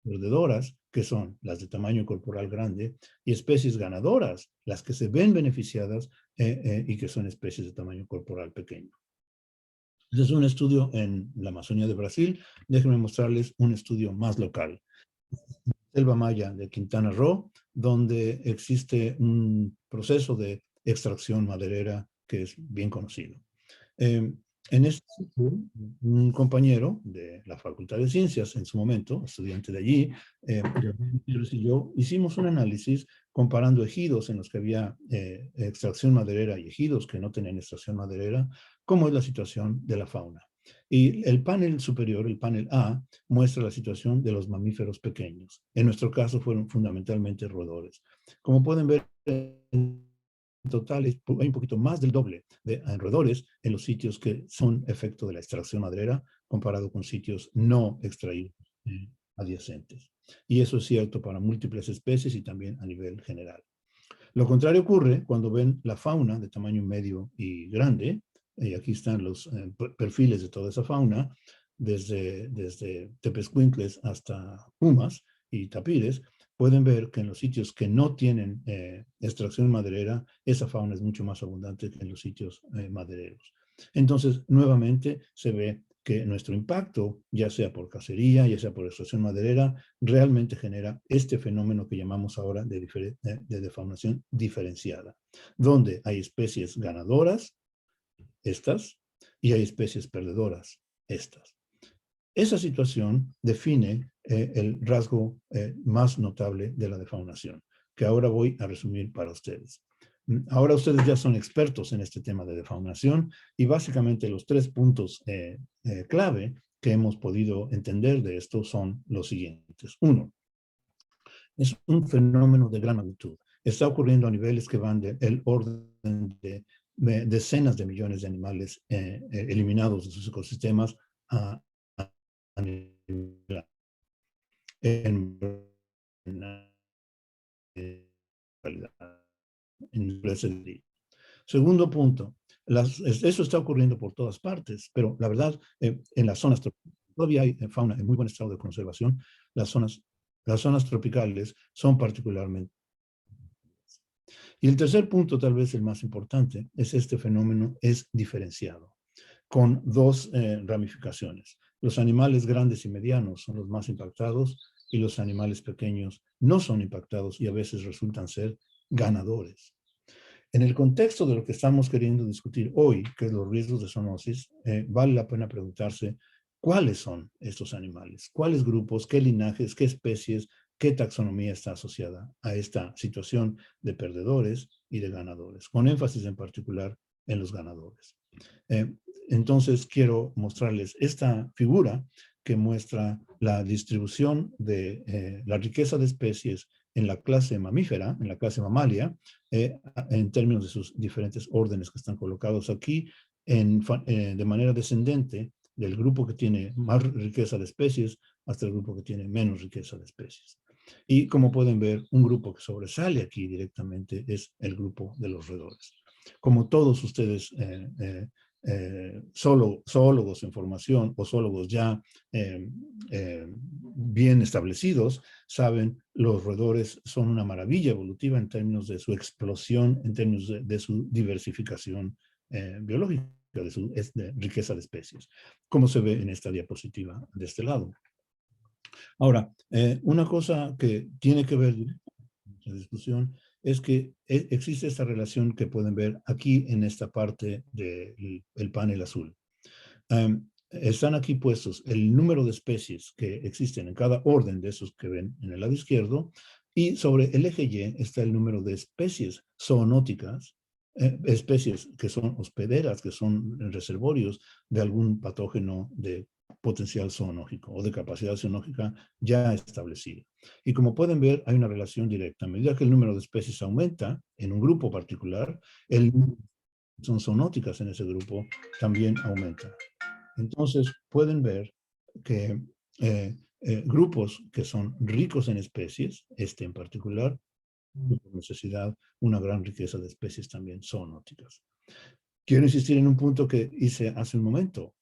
perdedoras, que son las de tamaño corporal grande, y especies ganadoras, las que se ven beneficiadas y que son especies de tamaño corporal pequeño. Este es un estudio en la Amazonía de Brasil. Déjenme mostrarles un estudio más local. Selva Maya de Quintana Roo, donde existe un proceso de extracción maderera que es bien conocido. En este sitio, un compañero de la Facultad de Ciencias, en su momento, estudiante de allí, y yo hicimos un análisis comparando ejidos en los que había extracción maderera y ejidos que no tenían extracción maderera, cómo es la situación de la fauna. Y el panel superior, el panel A, muestra la situación de los mamíferos pequeños. En nuestro caso fueron fundamentalmente roedores. Como pueden ver, en total hay un poquito más del doble de roedores en los sitios que son efecto de la extracción maderera comparado con sitios no extraídos adyacentes. Y eso es cierto para múltiples especies y también a nivel general. Lo contrario ocurre cuando ven la fauna de tamaño medio y grande, y aquí están los perfiles de toda esa fauna, desde tepezcuintles hasta pumas y tapires. Pueden ver que en los sitios que no tienen extracción maderera, esa fauna es mucho más abundante que en los sitios madereros. Entonces, nuevamente se ve que nuestro impacto, ya sea por cacería, ya sea por extracción maderera, realmente genera este fenómeno que llamamos ahora de defaunación diferenciada, donde hay especies ganadoras, estas, y hay especies perdedoras, estas. Esa situación define el rasgo más notable de la defaunación, que ahora voy a resumir para ustedes. Ahora ustedes ya son expertos en este tema de defaunación y básicamente los 3 puntos clave que hemos podido entender de esto son los siguientes. 1. Es un fenómeno de gran magnitud. Está ocurriendo a niveles que van del orden de decenas de millones de animales eliminados de sus ecosistemas a nivel en Segundo punto, eso está ocurriendo por todas partes, pero la verdad, en las zonas tropicales, todavía hay fauna en muy buen estado de conservación. Las zonas tropicales son particularmente. Y el tercer punto, tal vez el más importante, es este fenómeno es diferenciado, con 2 ramificaciones. Los animales grandes y medianos son los más impactados y los animales pequeños no son impactados y a veces resultan ser ganadores. En el contexto de lo que estamos queriendo discutir hoy, que es los riesgos de zoonosis, vale la pena preguntarse cuáles son estos animales, cuáles grupos, qué linajes, qué especies, qué taxonomía está asociada a esta situación de perdedores y de ganadores, con énfasis en particular en los ganadores. Entonces quiero mostrarles esta figura que muestra la distribución de la riqueza de especies en la clase mamífera, en la clase mamalia, en términos de sus diferentes órdenes que están colocados aquí de manera descendente del grupo que tiene más riqueza de especies hasta el grupo que tiene menos riqueza de especies. Y como pueden ver, un grupo que sobresale aquí directamente es el grupo de los roedores. Como todos ustedes, zoólogos en formación o zoólogos ya bien establecidos, saben, los roedores son una maravilla evolutiva en términos de su explosión, en términos de su diversificación biológica, de su riqueza de especies, como se ve en esta diapositiva de este lado. Ahora, una cosa que tiene que ver con la discusión es que existe esta relación que pueden ver aquí en esta parte del panel azul. Están aquí puestos el número de especies que existen en cada orden de esos que ven en el lado izquierdo, y sobre el eje Y está el número de especies zoonóticas, especies que son hospederas, que son reservorios de algún patógeno de potencial zoonógico o de capacidad zoonógica ya establecida. Y como pueden ver, hay una relación directa. A medida que el número de especies aumenta en un grupo particular, son zoonóticas en ese grupo también aumenta. Entonces, pueden ver que grupos que son ricos en especies, este en particular, por necesidad, una gran riqueza de especies también zoonóticas. Quiero insistir en un punto que hice hace un momento.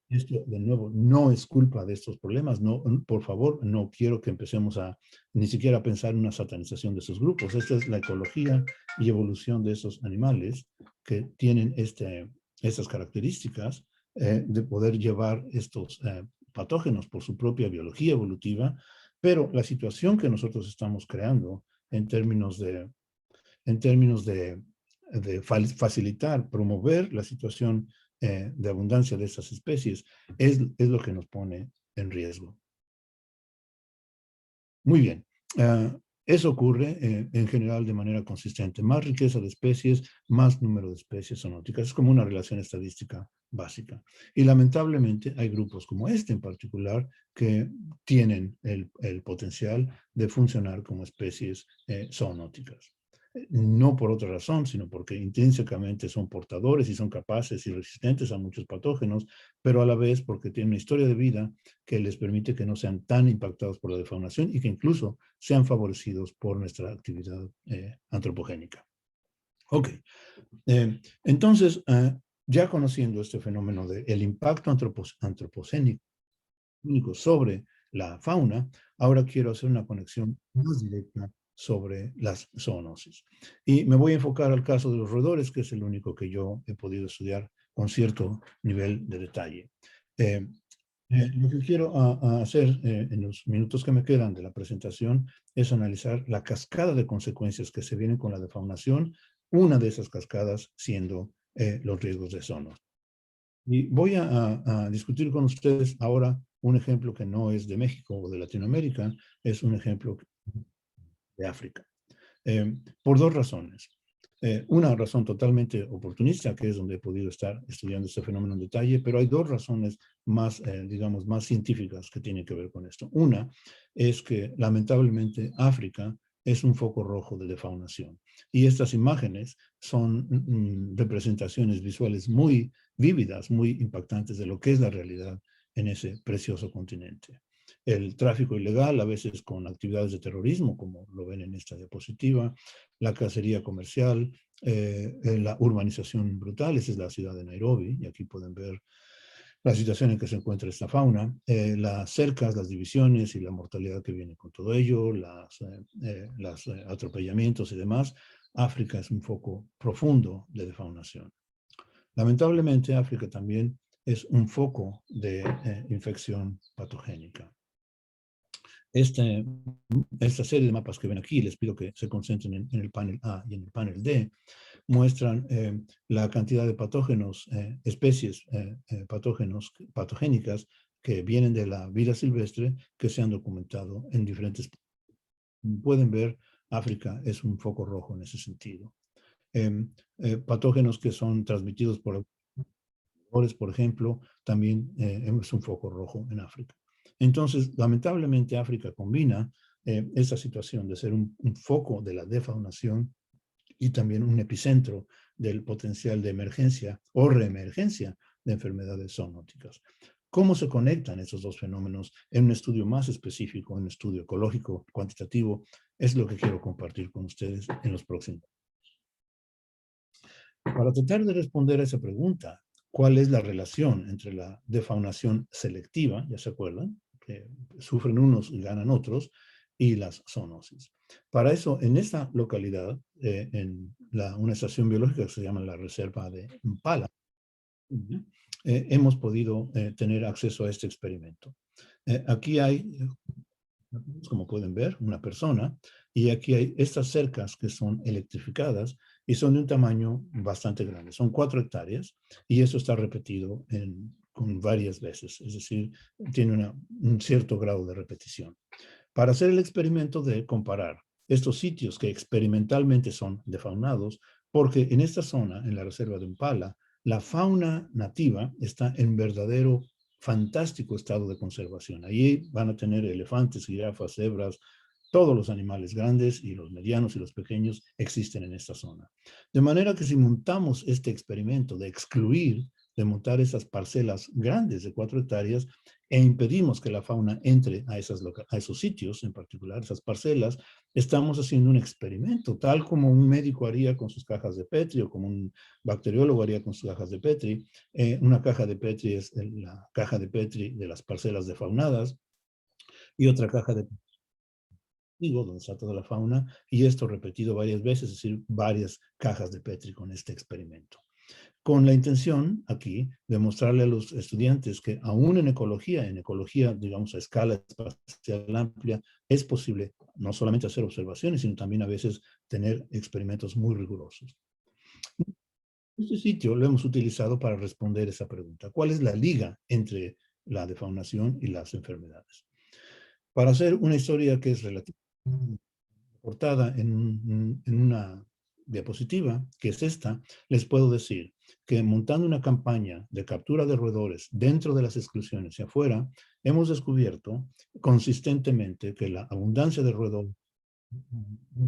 Esto, de nuevo, no es culpa de estos problemas. No, por favor, no quiero que empecemos a ni siquiera pensar en una satanización de esos grupos. Esta es la ecología y evolución de esos animales que tienen estas características de poder llevar estos patógenos por su propia biología evolutiva, pero la situación que nosotros estamos creando en términos de facilitar, promover la situación de abundancia de esas especies, es lo que nos pone en riesgo. Muy bien. Eso ocurre en general de manera consistente. Más riqueza de especies, más número de especies zoonóticas. Es como una relación estadística básica. Y lamentablemente hay grupos como este en particular que tienen el potencial de funcionar como especies zoonóticas. No por otra razón, sino porque intrínsecamente son portadores y son capaces y resistentes a muchos patógenos, pero a la vez porque tienen una historia de vida que les permite que no sean tan impactados por la defaunación y que incluso sean favorecidos por nuestra actividad antropogénica. Ok, entonces, ya conociendo este fenómeno del impacto antropocénico sobre la fauna, ahora quiero hacer una conexión más directa sobre las zoonosis. Y me voy a enfocar al caso de los roedores, que es el único que yo he podido estudiar con cierto nivel de detalle. Lo que quiero hacer en los minutos que me quedan de la presentación es analizar la cascada de consecuencias que se vienen con la defaunación, una de esas cascadas siendo los riesgos de zoonosis. Y voy a discutir con ustedes ahora un ejemplo que no es de México o de Latinoamérica, es un ejemplo de África. Por dos razones. Una razón totalmente oportunista, que es donde he podido estar estudiando este fenómeno en detalle, pero hay dos razones más, digamos, más científicas que tienen que ver con esto. Una es que lamentablemente África es un foco rojo de defaunación. Y estas imágenes son representaciones visuales muy vívidas, muy impactantes de lo que es la realidad en ese precioso continente. El tráfico ilegal, a veces con actividades de terrorismo, como lo ven en esta diapositiva, la cacería comercial, la urbanización brutal, esa es la ciudad de Nairobi, y aquí pueden ver la situación en que se encuentra esta fauna, las cercas, las divisiones y la mortalidad que viene con todo ello, los atropellamientos y demás. África es un foco profundo de defaunación. Lamentablemente, África también es un foco de infección patogénica. Esta serie de mapas que ven aquí, les pido que se concentren en el panel A y en el panel D, muestran la cantidad de patógenos, especies patogénicas que vienen de la vida silvestre que se han documentado en diferentes. Como pueden ver, África es un foco rojo en ese sentido. Patógenos que son transmitidos por ejemplo, también es un foco rojo en África. Entonces, lamentablemente, África combina esa situación de ser un foco de la defaunación y también un epicentro del potencial de emergencia o reemergencia de enfermedades zoonóticas. ¿Cómo se conectan esos dos fenómenos en un estudio más específico, en un estudio ecológico, cuantitativo? Es lo que quiero compartir con ustedes en los próximos. Para tratar de responder a esa pregunta, ¿cuál es la relación entre la defaunación selectiva, ya se acuerdan, que sufren unos y ganan otros, y las zoonosis? Para eso, en esta localidad, en una estación biológica que se llama la Reserva de Mpala, hemos podido tener acceso a este experimento. Aquí hay, como pueden ver, una persona, y aquí hay estas cercas que son electrificadas y son de un tamaño bastante grande. Son 4 hectáreas y eso está repetido con varias veces, es decir, tiene un cierto grado de repetición. Para hacer el experimento de comparar estos sitios que experimentalmente son defaunados, porque en esta zona, en la reserva de Mpala, la fauna nativa está en verdadero fantástico estado de conservación. Allí van a tener elefantes, jirafas, cebras, todos los animales grandes y los medianos y los pequeños existen en esta zona. De manera que si montamos este experimento de excluir, de montar esas parcelas grandes de 4 hectáreas e impedimos que la fauna entre a esos sitios, en particular esas parcelas, estamos haciendo un experimento, tal como un médico haría con sus cajas de Petri o como un bacteriólogo haría con sus cajas de Petri. Una caja de Petri es la caja de Petri de las parcelas defaunadas y otra caja de donde está toda la fauna, y esto repetido varias veces, es decir, varias cajas de Petri con este experimento. Con la intención aquí de mostrarle a los estudiantes que aún en ecología, digamos a escala espacial amplia, es posible no solamente hacer observaciones, sino también a veces tener experimentos muy rigurosos. Este sitio lo hemos utilizado para responder esa pregunta. ¿Cuál es la liga entre la defaunación y las enfermedades? Para hacer una historia que es relativamente portada en una diapositiva, que es esta, les puedo decir que montando una campaña de captura de roedores dentro de las exclusiones y afuera, hemos descubierto consistentemente que la abundancia de roedores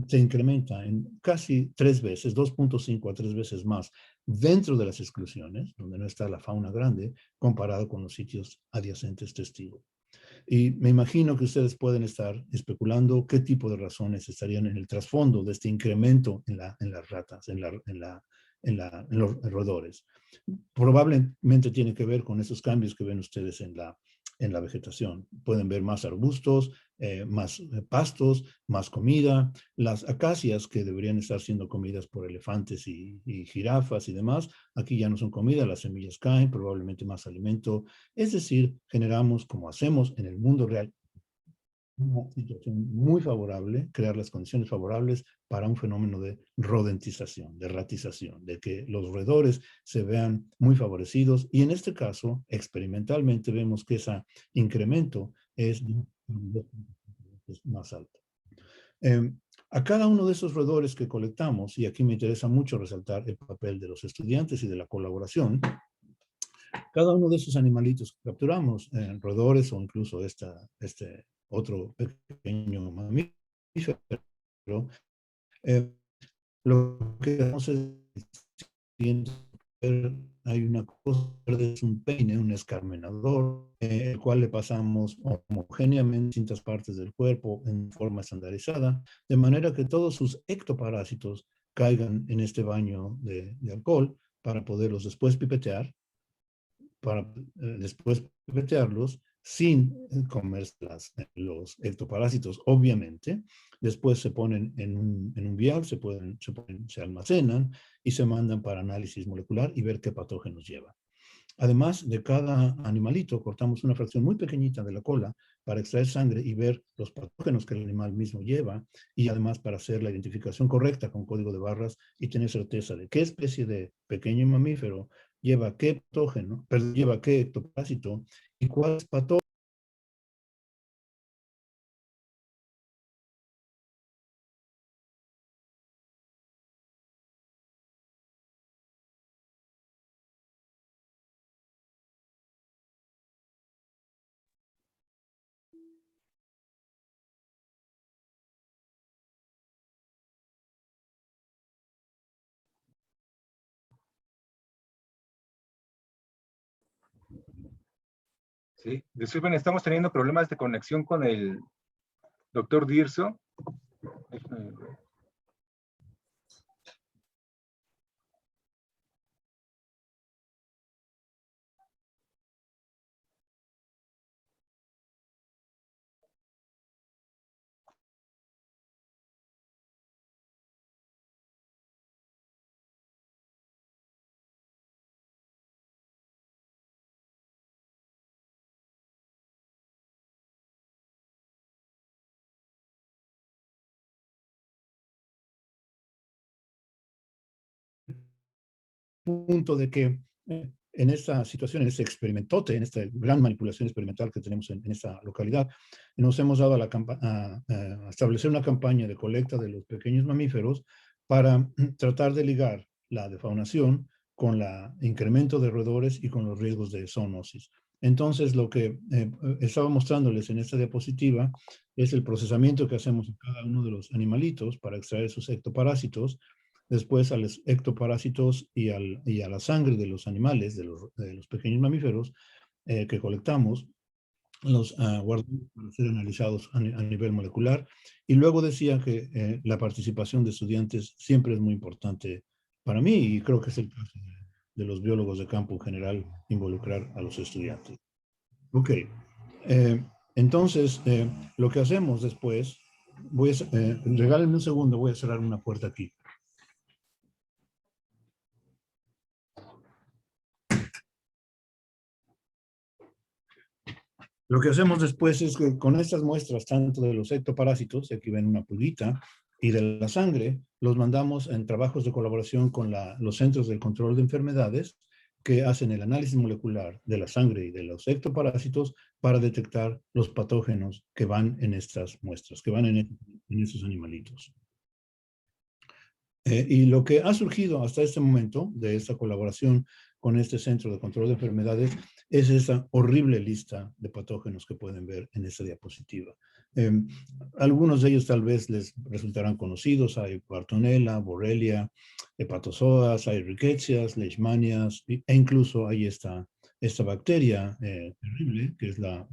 se incrementa en casi 3 veces, 2.5 a 3 veces más dentro de las exclusiones, donde no está la fauna grande, comparado con los sitios adyacentes testigos. Y me imagino que ustedes pueden estar especulando qué tipo de razones estarían en el trasfondo de este incremento en las ratas, en los roedores. Probablemente tiene que ver con esos cambios que ven ustedes en la vegetación. Pueden ver más arbustos, más pastos, más comida. Las acacias que deberían estar siendo comidas por elefantes y jirafas y demás, aquí ya no son comida, las semillas caen, probablemente más alimento. Es decir, generamos, como hacemos en el mundo real, una situación muy favorable, crear las condiciones favorables para un fenómeno de rodentización, de ratización, de que los roedores se vean muy favorecidos y en este caso, experimentalmente vemos que ese incremento es más alto. A cada uno de esos roedores que colectamos, y aquí me interesa mucho resaltar el papel de los estudiantes y de la colaboración, cada uno de esos animalitos que capturamos, roedores o incluso este otro pequeño mamífero, lo que hacemos es, hay una cosa, es un peine, un escarmenador, el cual le pasamos homogéneamente distintas partes del cuerpo en forma estandarizada, de manera que todos sus ectoparásitos caigan en este baño de alcohol para poderlos después pipetear, para después pipetearlos sin comer los ectoparásitos, obviamente. Después se ponen en un vial, se almacenan y se mandan para análisis molecular y ver qué patógenos lleva. Además de cada animalito, cortamos una fracción muy pequeñita de la cola para extraer sangre y ver los patógenos que el animal mismo lleva, y además para hacer la identificación correcta con código de barras y tener certeza de qué especie de pequeño mamífero lleva qué patógeno, perdón, lleva qué ectoparásito y cuál patógeno. Sí, disculpen, estamos teniendo problemas de conexión con el doctor Dirso. Déjenme ver. Punto de que en esta situación, en este experimentote, en esta gran manipulación experimental que tenemos en esta localidad, nos hemos dado a establecer una campaña de colecta de los pequeños mamíferos para tratar de ligar la defaunación con el incremento de roedores y con los riesgos de zoonosis. Entonces, lo que estaba mostrándoles en esta diapositiva es el procesamiento que hacemos en cada uno de los animalitos para extraer sus ectoparásitos, después a los ectoparásitos y a la sangre de los animales, de los pequeños mamíferos que colectamos, los guardamos para ser analizados a nivel molecular. Y luego decía que la participación de estudiantes siempre es muy importante para mí, y creo que es el caso de los biólogos de campo en general, involucrar a los estudiantes. Ok, entonces lo que hacemos después, regálenme un segundo, voy a cerrar una puerta aquí. Lo que hacemos después es que con estas muestras, tanto de los ectoparásitos, aquí ven una pulguita, y de la sangre, los mandamos en trabajos de colaboración con los Centros del Control de Enfermedades, que hacen el análisis molecular de la sangre y de los ectoparásitos para detectar los patógenos que van en estas muestras, que van en esos animalitos. Y lo que ha surgido hasta este momento de esta colaboración con este Centro de Control de Enfermedades es esa horrible lista de patógenos que pueden ver en esta diapositiva. Algunos de ellos tal vez les resultarán conocidos. Hay Bartonella, Borrelia, hepatozoas, hay rickettsias, leishmanias, e incluso hay esta bacteria terrible, que es la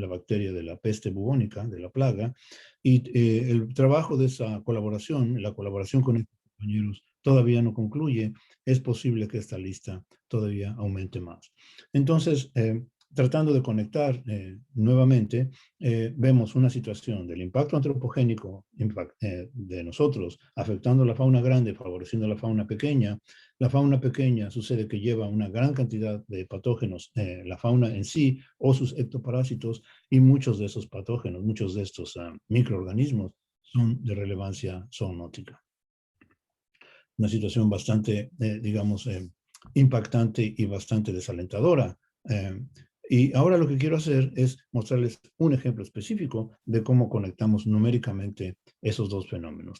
bacteria de la peste bubónica, de la plaga. Y el trabajo de esa colaboración, la colaboración con compañeros, todavía no concluye. Es posible que esta lista todavía aumente más. Entonces, tratando de conectar nuevamente, vemos una situación del impacto antropogénico de nosotros, afectando la fauna grande, favoreciendo la fauna pequeña. La fauna pequeña sucede que lleva una gran cantidad de patógenos, la fauna en sí o sus ectoparásitos, y muchos de esos patógenos, muchos de estos microorganismos son de relevancia zoonótica. Una situación bastante, digamos, impactante y bastante desalentadora. Y ahora lo que quiero hacer es mostrarles un ejemplo específico de cómo conectamos numéricamente esos dos fenómenos,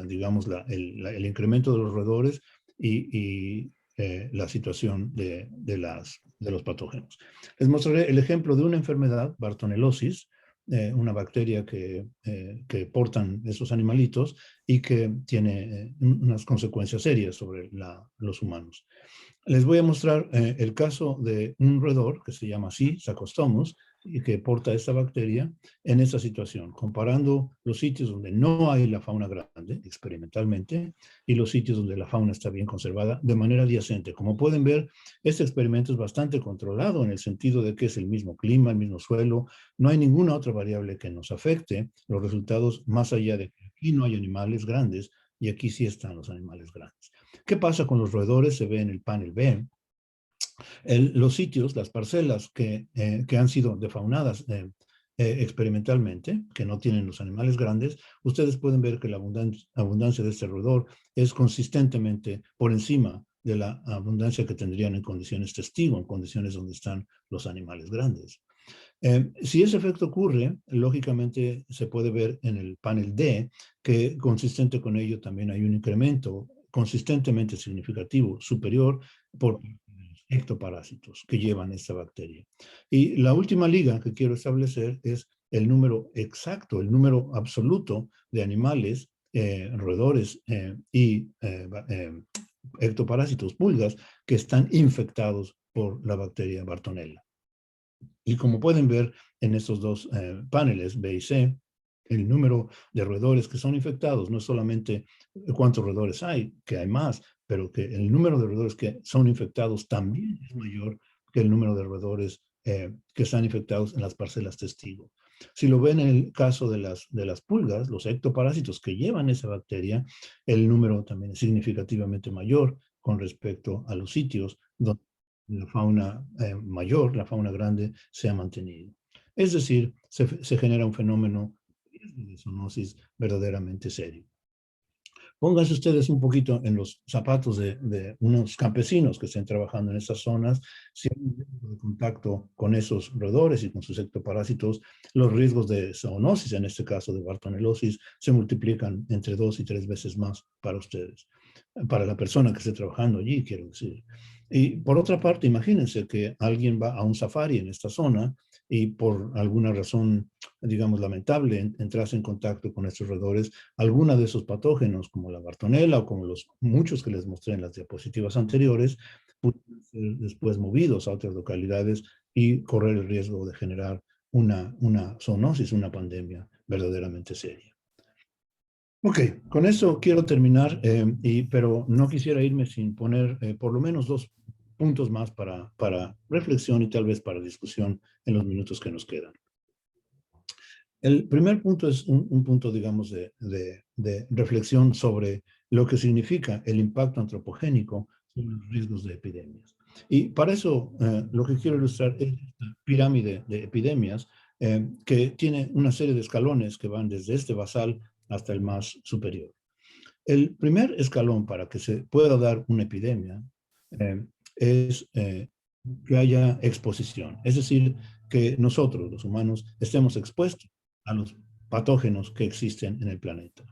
digamos, el incremento de los roedores y la situación de los patógenos. Les mostraré el ejemplo de una enfermedad, Bartonellosis, una bacteria que portan esos animalitos y que tiene unas consecuencias serias sobre los humanos. Les voy a mostrar el caso de un roedor que se llama así, Saccostomus, y que porta esta bacteria en esta situación, comparando los sitios donde no hay la fauna grande, experimentalmente, y los sitios donde la fauna está bien conservada de manera adyacente. Como pueden ver, este experimento es bastante controlado en el sentido de que es el mismo clima, el mismo suelo, no hay ninguna otra variable que nos afecte los resultados, más allá de que aquí no hay animales grandes y aquí sí están los animales grandes. ¿Qué pasa con los roedores? Se ve en el panel B. Los sitios, las parcelas que han sido defaunadas experimentalmente, que no tienen los animales grandes, ustedes pueden ver que la abundancia de este roedor es consistentemente por encima de la abundancia que tendrían en condiciones testigo, en condiciones donde están los animales grandes. Si ese efecto ocurre, lógicamente se puede ver en el panel D que consistente con ello también hay un incremento consistentemente significativo superior por ectoparásitos que llevan esta bacteria. Y la última liga que quiero establecer es el número exacto, el número absoluto de animales, roedores y ectoparásitos, pulgas, que están infectados por la bacteria Bartonella. Y como pueden ver en estos dos paneles, B y C, el número de roedores que son infectados, no es solamente cuántos roedores hay, que hay más, pero que el número de roedores que son infectados también es mayor que el número de roedores que están infectados en las parcelas testigo. Si lo ven en el caso de las pulgas, los ectoparásitos que llevan esa bacteria, el número también es significativamente mayor con respecto a los sitios donde la fauna mayor, la fauna grande, se ha mantenido. Es decir, se genera un fenómeno de zoonosis verdaderamente serio. Pónganse ustedes un poquito en los zapatos de unos campesinos que estén trabajando en esas zonas. Si hay un riesgo de contacto con esos roedores y con sus ectoparásitos, los riesgos de zoonosis, en este caso de bartonelosis, se multiplican entre 2 y 3 veces más para ustedes. Para la persona que esté trabajando allí, quiero decir. Y por otra parte, imagínense que alguien va a un safari en esta zona y por alguna razón, digamos, lamentable, entrase en contacto con estos roedores, alguna de esos patógenos, como la Bartonella o como los muchos que les mostré en las diapositivas anteriores, pueden ser después movidos a otras localidades y correr el riesgo de generar una zoonosis, una pandemia verdaderamente seria. Ok, con eso quiero terminar, pero no quisiera irme sin poner por lo menos 2 puntos más para reflexión y tal vez para discusión en los minutos que nos quedan. El primer punto es un punto, digamos, de reflexión sobre lo que significa el impacto antropogénico sobre los riesgos de epidemias. Y para eso lo que quiero ilustrar es esta pirámide de epidemias que tiene una serie de escalones que van desde este basal hasta el más superior. El primer escalón para que se pueda dar una epidemia es que haya exposición, es decir, que nosotros, los humanos, estemos expuestos a los patógenos que existen en el planeta.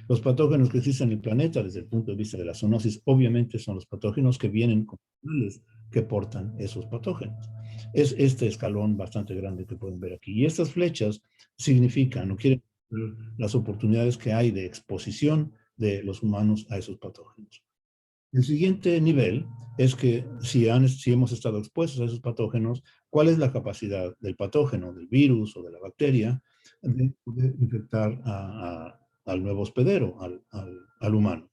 Los patógenos que existen en el planeta, desde el punto de vista de la zoonosis, obviamente son los patógenos que vienen con animales que portan esos patógenos. Es este escalón bastante grande que pueden ver aquí. Y estas flechas significan, o quieren decir, las oportunidades que hay de exposición de los humanos a esos patógenos. El siguiente nivel es que si hemos estado expuestos a esos patógenos, ¿cuál es la capacidad del patógeno, del virus o de la bacteria de poder infectar al nuevo hospedero, al humano?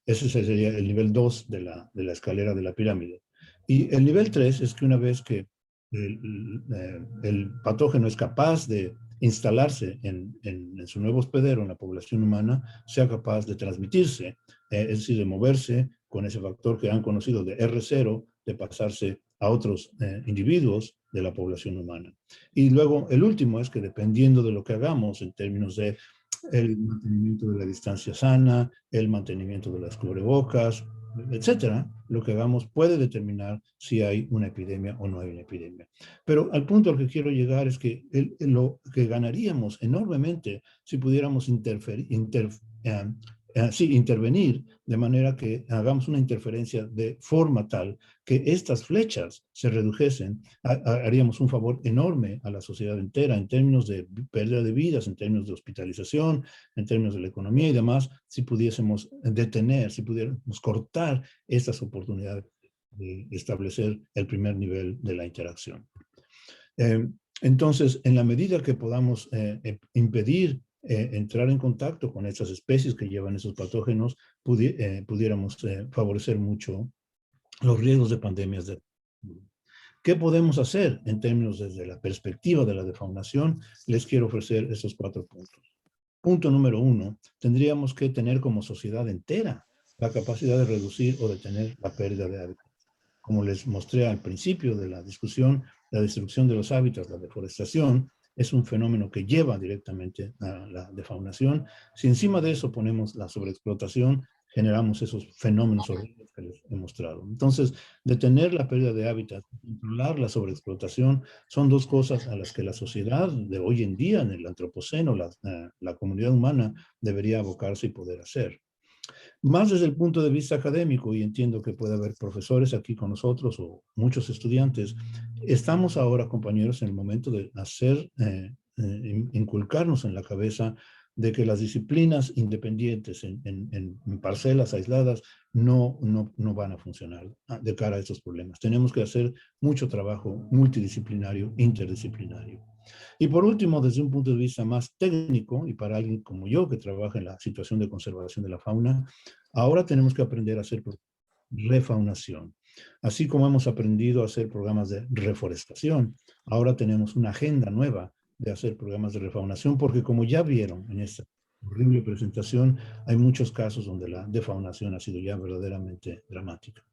Ese sería el nivel 2 de la escalera de la pirámide. Y el nivel 3 es que una vez que el patógeno es capaz de instalarse en su nuevo hospedero, en la población humana, sea capaz de transmitirse, es decir, de moverse con ese factor que han conocido de R0, de pasarse a otros individuos de la población humana. Y luego el último es que dependiendo de lo que hagamos en términos de el mantenimiento de la distancia sana, el mantenimiento de las cubrebocas, etcétera, lo que hagamos puede determinar si hay una epidemia o no hay una epidemia. Pero al punto al que quiero llegar es que lo que ganaríamos enormemente si pudiéramos intervenir de manera que hagamos una interferencia de forma tal que estas flechas se redujesen, haríamos un favor enorme a la sociedad entera en términos de pérdida de vidas, en términos de hospitalización, en términos de la economía y demás, si pudiésemos detener, si pudiéramos cortar estas oportunidades de establecer el primer nivel de la interacción. Entonces, en la medida que podamos impedir entrar en contacto con estas especies que llevan esos patógenos, pudiéramos favorecer mucho los riesgos de pandemias. ¿Qué podemos hacer en términos desde la perspectiva de la defaunación? Les quiero ofrecer estos 4 puntos. Punto número 1, tendríamos que tener como sociedad entera la capacidad de reducir o detener la pérdida de hábitat. como les mostré al principio de la discusión, la destrucción de los hábitats, la deforestación, es un fenómeno que lleva directamente a la defaunación. Si encima de eso ponemos la sobreexplotación, generamos esos fenómenos horribles que les he mostrado. Entonces, detener la pérdida de hábitat, controlar la sobreexplotación, son dos cosas a las que la sociedad de hoy en día, en el antropoceno, la comunidad humana, debería abocarse y poder hacer. Más desde el punto de vista académico, y entiendo que puede haber profesores aquí con nosotros o muchos estudiantes, estamos ahora, compañeros, en el momento de hacer, inculcarnos en la cabeza de que las disciplinas independientes en parcelas aisladas no van a funcionar de cara a estos problemas. Tenemos que hacer mucho trabajo multidisciplinario, interdisciplinario. Y por último, desde un punto de vista más técnico, y para alguien como yo que trabaja en la situación de conservación de la fauna, ahora tenemos que aprender a hacer refaunación. Así como hemos aprendido a hacer programas de reforestación, ahora tenemos una agenda nueva de hacer programas de refaunación, porque como ya vieron en esta horrible presentación, hay muchos casos donde la defaunación ha sido ya verdaderamente dramática.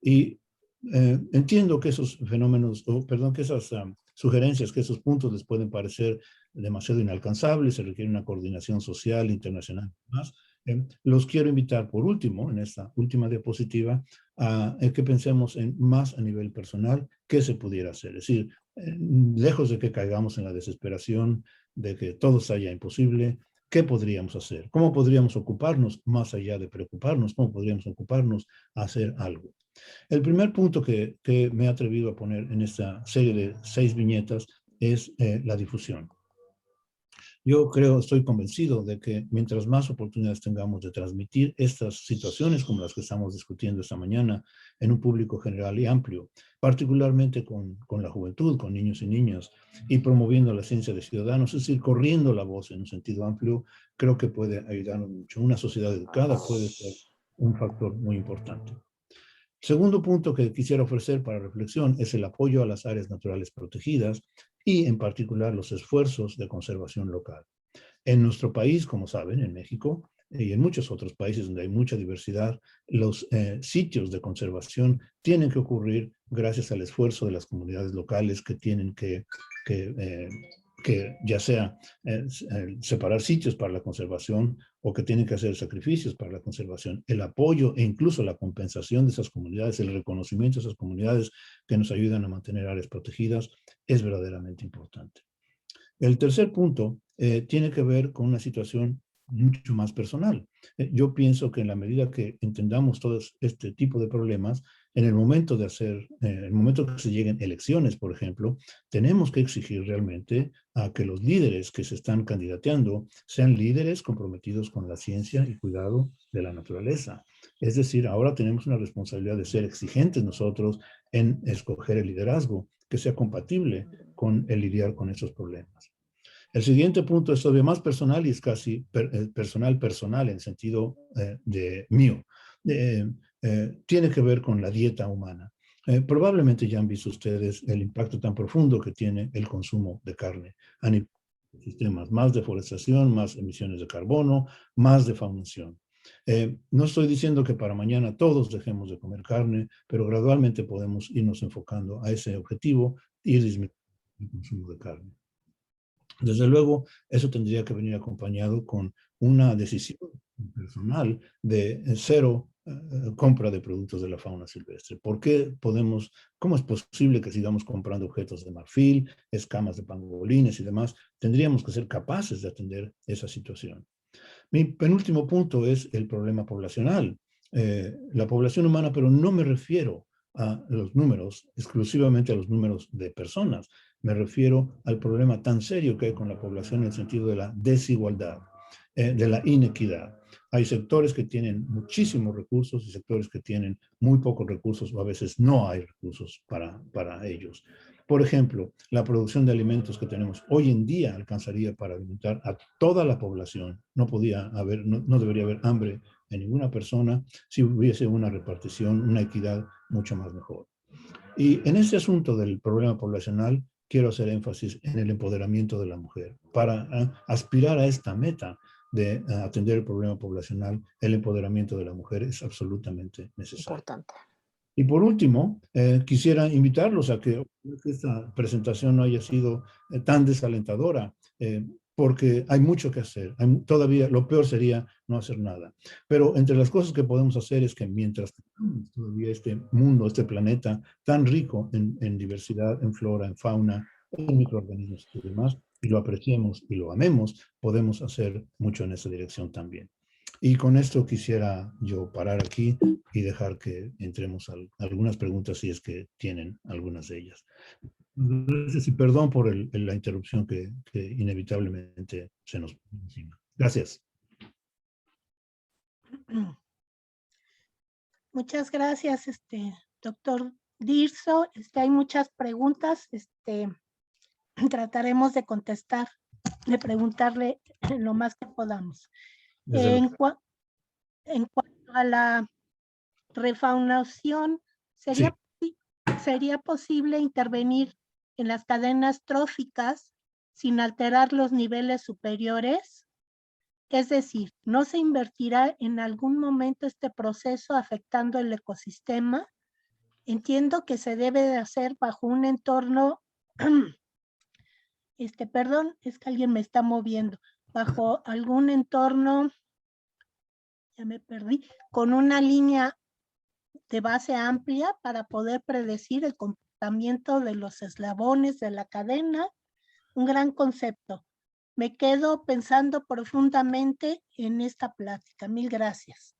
Y entiendo que esos fenómenos, perdón, que esas sugerencias, que esos puntos les pueden parecer demasiado inalcanzables, se requiere una coordinación social, internacional y demás. Los quiero invitar por último, en esta última diapositiva, a que pensemos en más a nivel personal qué se pudiera hacer. Es decir, lejos de que caigamos en la desesperación de que todo sea ya imposible, ¿qué podríamos hacer? ¿Cómo podríamos ocuparnos más allá de preocuparnos? ¿Cómo podríamos ocuparnos a hacer algo? El primer punto que me he atrevido a poner en esta serie de 6 viñetas es la difusión. Yo creo, estoy convencido de que mientras más oportunidades tengamos de transmitir estas situaciones como las que estamos discutiendo esta mañana en un público general y amplio, particularmente con la juventud, con niños y niñas, y promoviendo la ciencia de ciudadanos, es decir, corriendo la voz en un sentido amplio, creo que puede ayudarnos mucho. Una sociedad educada puede ser un factor muy importante. Segundo punto que quisiera ofrecer para reflexión es el apoyo a las áreas naturales protegidas y en particular los esfuerzos de conservación local. En nuestro país, como saben, en México y en muchos otros países donde hay mucha diversidad, los sitios de conservación tienen que ocurrir gracias al esfuerzo de las comunidades locales que tienen que ya sea separar sitios para la conservación o que tienen que hacer sacrificios para la conservación. El apoyo e incluso la compensación de esas comunidades, el reconocimiento de esas comunidades que nos ayudan a mantener áreas protegidas es verdaderamente importante. El tercer punto tiene que ver con una situación mucho más personal. Yo pienso que en la medida que entendamos todo este tipo de problemas, en el momento de el momento que se lleguen elecciones, por ejemplo, tenemos que exigir realmente a que los líderes que se están candidateando sean líderes comprometidos con la ciencia y cuidado de la naturaleza. Es decir, ahora tenemos una responsabilidad de ser exigentes nosotros en escoger el liderazgo que sea compatible con el lidiar con esos problemas. El siguiente punto es todavía más personal y es casi personal en sentido de mío. Tiene que ver con la dieta humana. Probablemente ya han visto ustedes el impacto tan profundo que tiene el consumo de carne a nivel de sistemas, más deforestación, más emisiones de carbono, más defaunación. No estoy diciendo que para mañana todos dejemos de comer carne, pero gradualmente podemos irnos enfocando a ese objetivo y disminuir el consumo de carne. Desde luego, eso tendría que venir acompañado con una decisión personal de cero compra de productos de la fauna silvestre. ¿Cómo es posible que sigamos comprando objetos de marfil, escamas de pangolines y demás? Tendríamos que ser capaces de atender esa situación. Mi penúltimo punto es el problema poblacional. La población humana, pero no me refiero a los números, exclusivamente a los números de personas. Me refiero al problema tan serio que hay con la población en el sentido de la desigualdad, de la inequidad. Hay sectores que tienen muchísimos recursos y sectores que tienen muy pocos recursos o a veces no hay recursos para ellos. Por ejemplo, la producción de alimentos que tenemos hoy en día alcanzaría para alimentar a toda la población. No debería haber hambre en ninguna persona si hubiese una repartición, una equidad mucho más mejor. Y en este asunto del problema poblacional, quiero hacer énfasis en el empoderamiento de la mujer. Para aspirar a esta meta de atender el problema poblacional, el empoderamiento de la mujer es absolutamente necesario. Importante. Y por último, quisiera invitarlos a que esta presentación no haya sido tan desalentadora, porque hay mucho que hacer. Todavía lo peor sería no hacer nada. Pero entre las cosas que podemos hacer es que mientras tengamos todavía este mundo, este planeta tan rico en diversidad, en flora, en fauna, en microorganismos y demás, y lo apreciemos y lo amemos, podemos hacer mucho en esa dirección también. Y con esto quisiera yo parar aquí y dejar que entremos a algunas preguntas si es que tienen algunas de ellas. Gracias y perdón por la interrupción que inevitablemente se nos pone encima. Gracias. Muchas gracias, doctor Dirso. Hay muchas preguntas. Trataremos de contestar, de preguntarle lo más que podamos. En cuanto a la refaunación, ¿sería posible intervenir en las cadenas tróficas sin alterar los niveles superiores? Es decir, ¿no se invertirá en algún momento este proceso afectando el ecosistema? Entiendo que se debe de hacer bajo un entorno, perdón, es que alguien me está moviendo, bajo algún entorno, ya me perdí, con una línea de base amplia para poder predecir el comportamiento de los eslabones de la cadena. Un gran concepto. Me quedo pensando profundamente en esta plática. Mil gracias.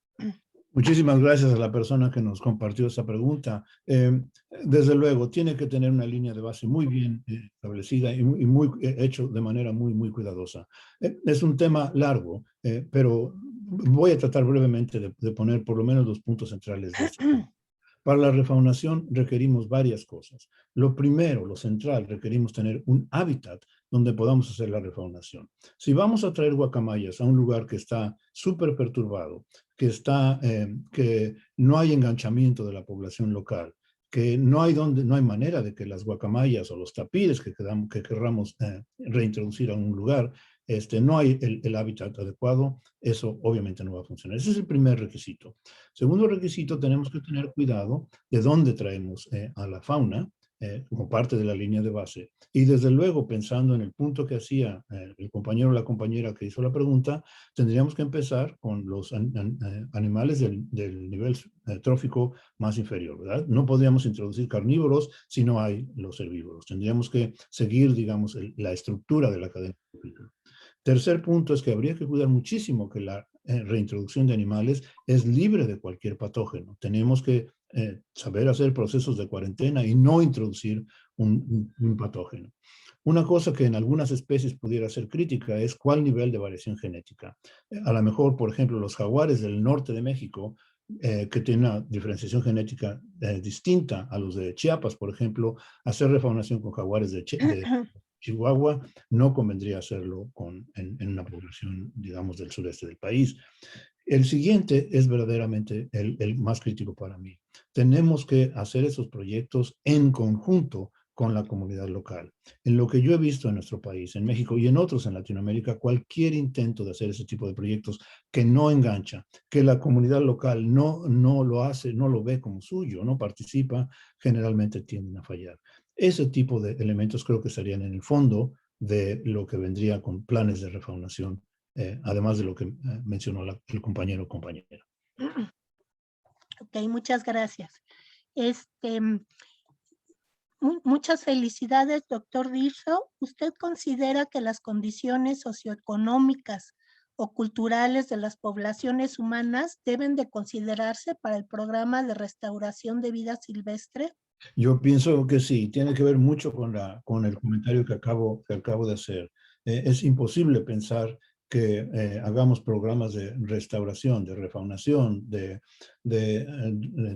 Muchísimas gracias a la persona que nos compartió esa pregunta. Desde luego, tiene que tener una línea de base muy bien establecida y muy hecho de manera muy cuidadosa. Es un tema largo, pero voy a tratar brevemente de poner por lo menos los puntos centrales de este tema. Para la refaunación requerimos varias cosas. Lo primero, lo central, requerimos tener un hábitat donde podamos hacer la refaunación. Si vamos a traer guacamayas a un lugar que está súper perturbado, que no hay enganchamiento de la población local, que no hay manera de que las guacamayas o los tapires que querramos reintroducir a un lugar, no hay el hábitat adecuado, eso obviamente no va a funcionar. Ese es el primer requisito. Segundo requisito, tenemos que tener cuidado de dónde traemos a la fauna, como parte de la línea de base. Y desde luego, pensando en el punto que hacía el compañero o la compañera que hizo la pregunta, tendríamos que empezar con los animales del nivel trófico más inferior, ¿verdad? No podríamos introducir carnívoros si no hay los herbívoros. Tendríamos que seguir, digamos, la estructura de la cadena trófica. Tercer punto es que habría que cuidar muchísimo que la reintroducción de animales es libre de cualquier patógeno. Tenemos que saber hacer procesos de cuarentena y no introducir un patógeno. Una cosa que en algunas especies pudiera ser crítica es cuál nivel de variación genética. A lo mejor, por ejemplo, los jaguares del norte de México, que tienen una diferenciación genética distinta a los de Chiapas, por ejemplo, hacer refaunación con jaguares de Chihuahua, no convendría hacerlo en una población, digamos, del sureste del país. El siguiente es verdaderamente el más crítico para mí. Tenemos que hacer esos proyectos en conjunto con la comunidad local. En lo que yo he visto en nuestro país, en México y en otros en Latinoamérica, cualquier intento de hacer ese tipo de proyectos que no engancha, que la comunidad local no lo hace, no lo ve como suyo, no participa, generalmente tienden a fallar. Ese tipo de elementos creo que estarían en el fondo de lo que vendría con planes de refaunación, además de lo que mencionó el compañero o compañera. Ok, muchas gracias. Muchas felicidades, doctor Dirso. ¿Usted considera que las condiciones socioeconómicas o culturales de las poblaciones humanas deben de considerarse para el programa de restauración de vida silvestre? Yo pienso que sí, tiene que ver mucho con el comentario que acabo de hacer. Es imposible pensar que hagamos programas de restauración, de refaunación, de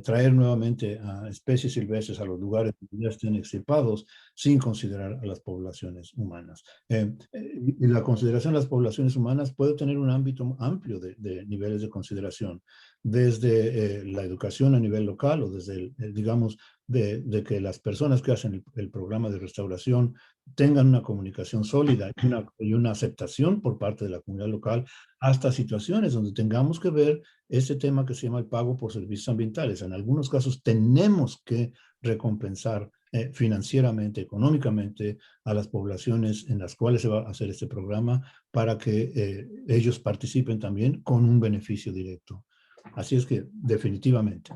traer nuevamente a especies silvestres a los lugares donde ya estén extirpados sin considerar a las poblaciones humanas. Y la consideración de las poblaciones humanas puede tener un ámbito amplio de niveles de consideración, desde la educación a nivel local o desde, digamos, de que las personas que hacen el programa de restauración tengan una comunicación sólida y una aceptación por parte de la comunidad local, hasta situaciones donde tengamos que ver ese tema que se llama el pago por servicios ambientales. En algunos casos tenemos que recompensar financieramente, económicamente a las poblaciones en las cuales se va a hacer este programa para que ellos participen también con un beneficio directo. Así es que definitivamente.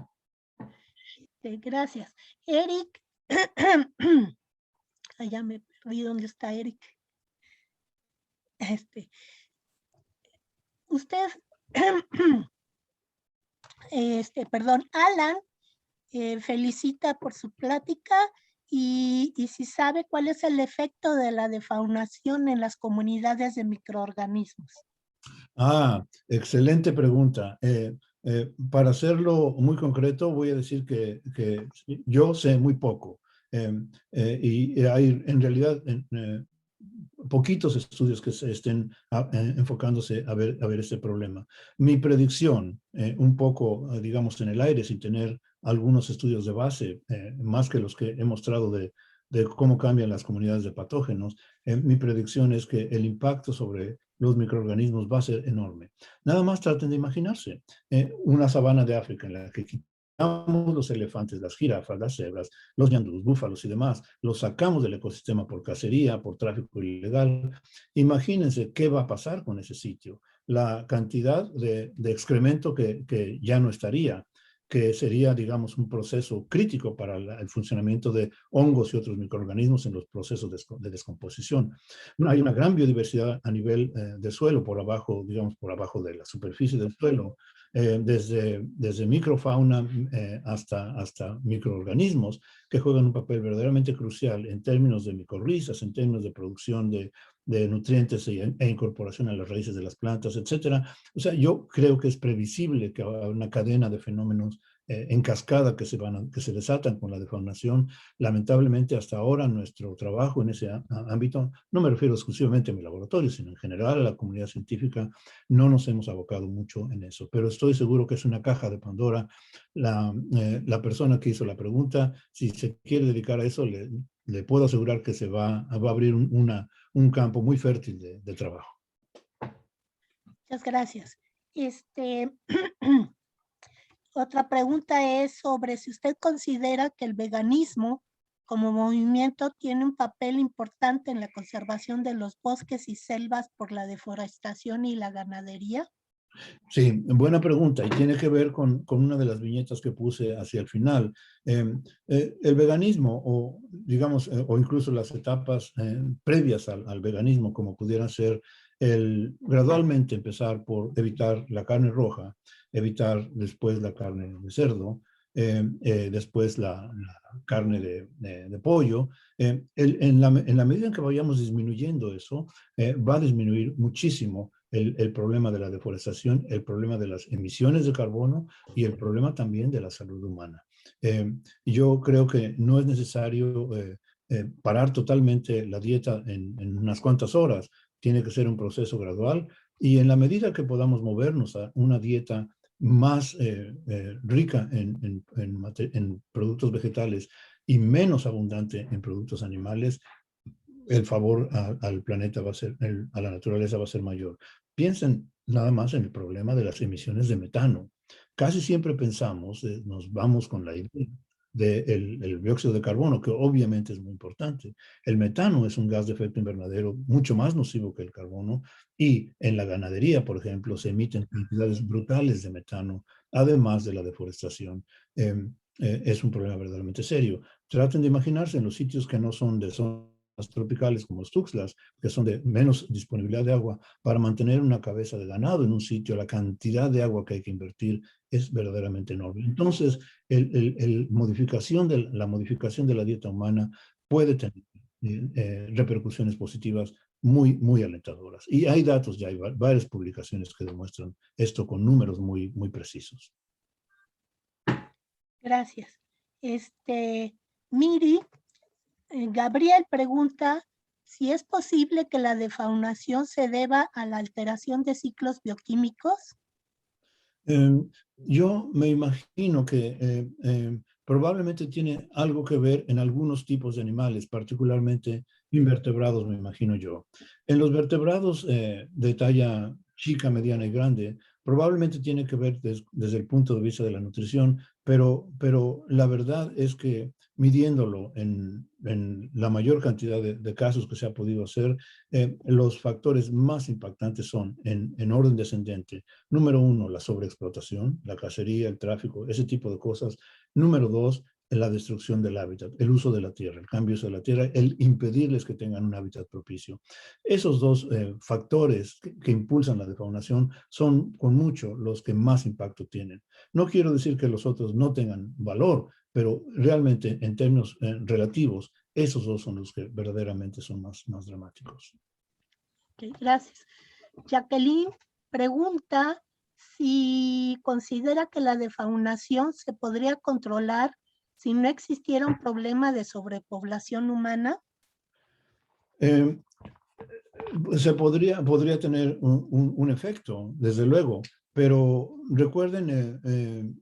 Gracias. Eric, ya me perdí dónde está Eric. Usted, perdón, Alan, felicita por su plática y si sabe cuál es el efecto de la defaunación en las comunidades de microorganismos. Excelente pregunta. Para hacerlo muy concreto, voy a decir que yo sé muy poco. Y hay en realidad poquitos estudios que se estén enfocándose a ver este problema. Mi predicción, un poco, digamos, en el aire, sin tener algunos estudios de base, más que los que he mostrado de cómo cambian las comunidades de patógenos, mi predicción es que el impacto sobre los microorganismos va a ser enorme. Nada más traten de imaginarse una sabana de África en la que quitamos los elefantes, las jirafas, las cebras, los ñandús, los búfalos y demás, los sacamos del ecosistema por cacería, por tráfico ilegal. Imagínense qué va a pasar con ese sitio. La cantidad de excremento que ya no estaría, que sería, digamos, un proceso crítico para el funcionamiento de hongos y otros microorganismos en los procesos de descomposición. Hay una gran biodiversidad a nivel de suelo, por abajo, digamos, por abajo de la superficie del suelo, desde microfauna hasta microorganismos que juegan un papel verdaderamente crucial en términos de micorrizas, en términos de producción de nutrientes e incorporación a las raíces de las plantas, etcétera. O sea, yo creo que es previsible que haya una cadena de fenómenos en cascada que se desatan con la defaunación. Lamentablemente, hasta ahora, nuestro trabajo en ese ámbito, no me refiero exclusivamente a mi laboratorio, sino en general a la comunidad científica, no nos hemos abocado mucho en eso. Pero estoy seguro que es una caja de Pandora. La persona que hizo la pregunta, si se quiere dedicar a eso, le puedo asegurar que se va a abrir un campo muy fértil de trabajo. Muchas gracias. Otra pregunta es sobre si usted considera que el veganismo como movimiento tiene un papel importante en la conservación de los bosques y selvas por la deforestación y la ganadería. Sí, buena pregunta, y tiene que ver con una de las viñetas que puse hacia el final. El veganismo, o digamos, o incluso las etapas previas al veganismo, como pudieran ser gradualmente empezar por evitar la carne roja, evitar después la carne de cerdo, después la carne de pollo. En la medida en que vayamos disminuyendo eso, va a disminuir muchísimo el problema de la deforestación, el problema de las emisiones de carbono y el problema también de la salud humana. Yo creo que no es necesario parar totalmente la dieta en unas cuantas horas. Tiene que ser un proceso gradual y en la medida que podamos movernos a una dieta más rica en productos vegetales y menos abundante en productos animales, el favor al planeta va a ser, a la naturaleza va a ser mayor. Piensen nada más en el problema de las emisiones de metano. Casi siempre pensamos, nos vamos con la idea del dióxido de carbono, que obviamente es muy importante. El metano es un gas de efecto invernadero mucho más nocivo que el carbono y en la ganadería, por ejemplo, se emiten cantidades brutales de metano, además de la deforestación. Es un problema verdaderamente serio. Traten de imaginarse en los sitios que no son de zonas tropicales como los Tuxtlas, que son de menos disponibilidad de agua, para mantener una cabeza de ganado en un sitio, la cantidad de agua que hay que invertir es verdaderamente enorme. Entonces, la modificación de la dieta humana puede tener repercusiones positivas muy, muy alentadoras. Y hay datos, ya hay varias publicaciones que demuestran esto con números muy, muy precisos. Gracias. Miri, Gabriel pregunta si es posible que la defaunación se deba a la alteración de ciclos bioquímicos. Yo me imagino que probablemente tiene algo que ver en algunos tipos de animales, particularmente invertebrados, me imagino yo. En los vertebrados de talla chica, mediana y grande, probablemente tiene que ver desde el punto de vista de la nutrición, pero la verdad es que midiéndolo en la mayor cantidad de casos que se ha podido hacer, los factores más impactantes son, en orden descendente, número uno, la sobreexplotación, la cacería, el tráfico, ese tipo de cosas. Número dos, la destrucción del hábitat, el uso de la tierra, el cambio de la tierra, el impedirles que tengan un hábitat propicio. Esos dos factores que impulsan la defaunación son con mucho los que más impacto tienen. No quiero decir que los otros no tengan valor, pero realmente en términos relativos, esos dos son los que verdaderamente son más dramáticos. Okay, gracias. Jacqueline pregunta si considera que la defaunación se podría controlar si no existiera un problema de sobrepoblación humana. Se podría tener un efecto, desde luego, pero recuerden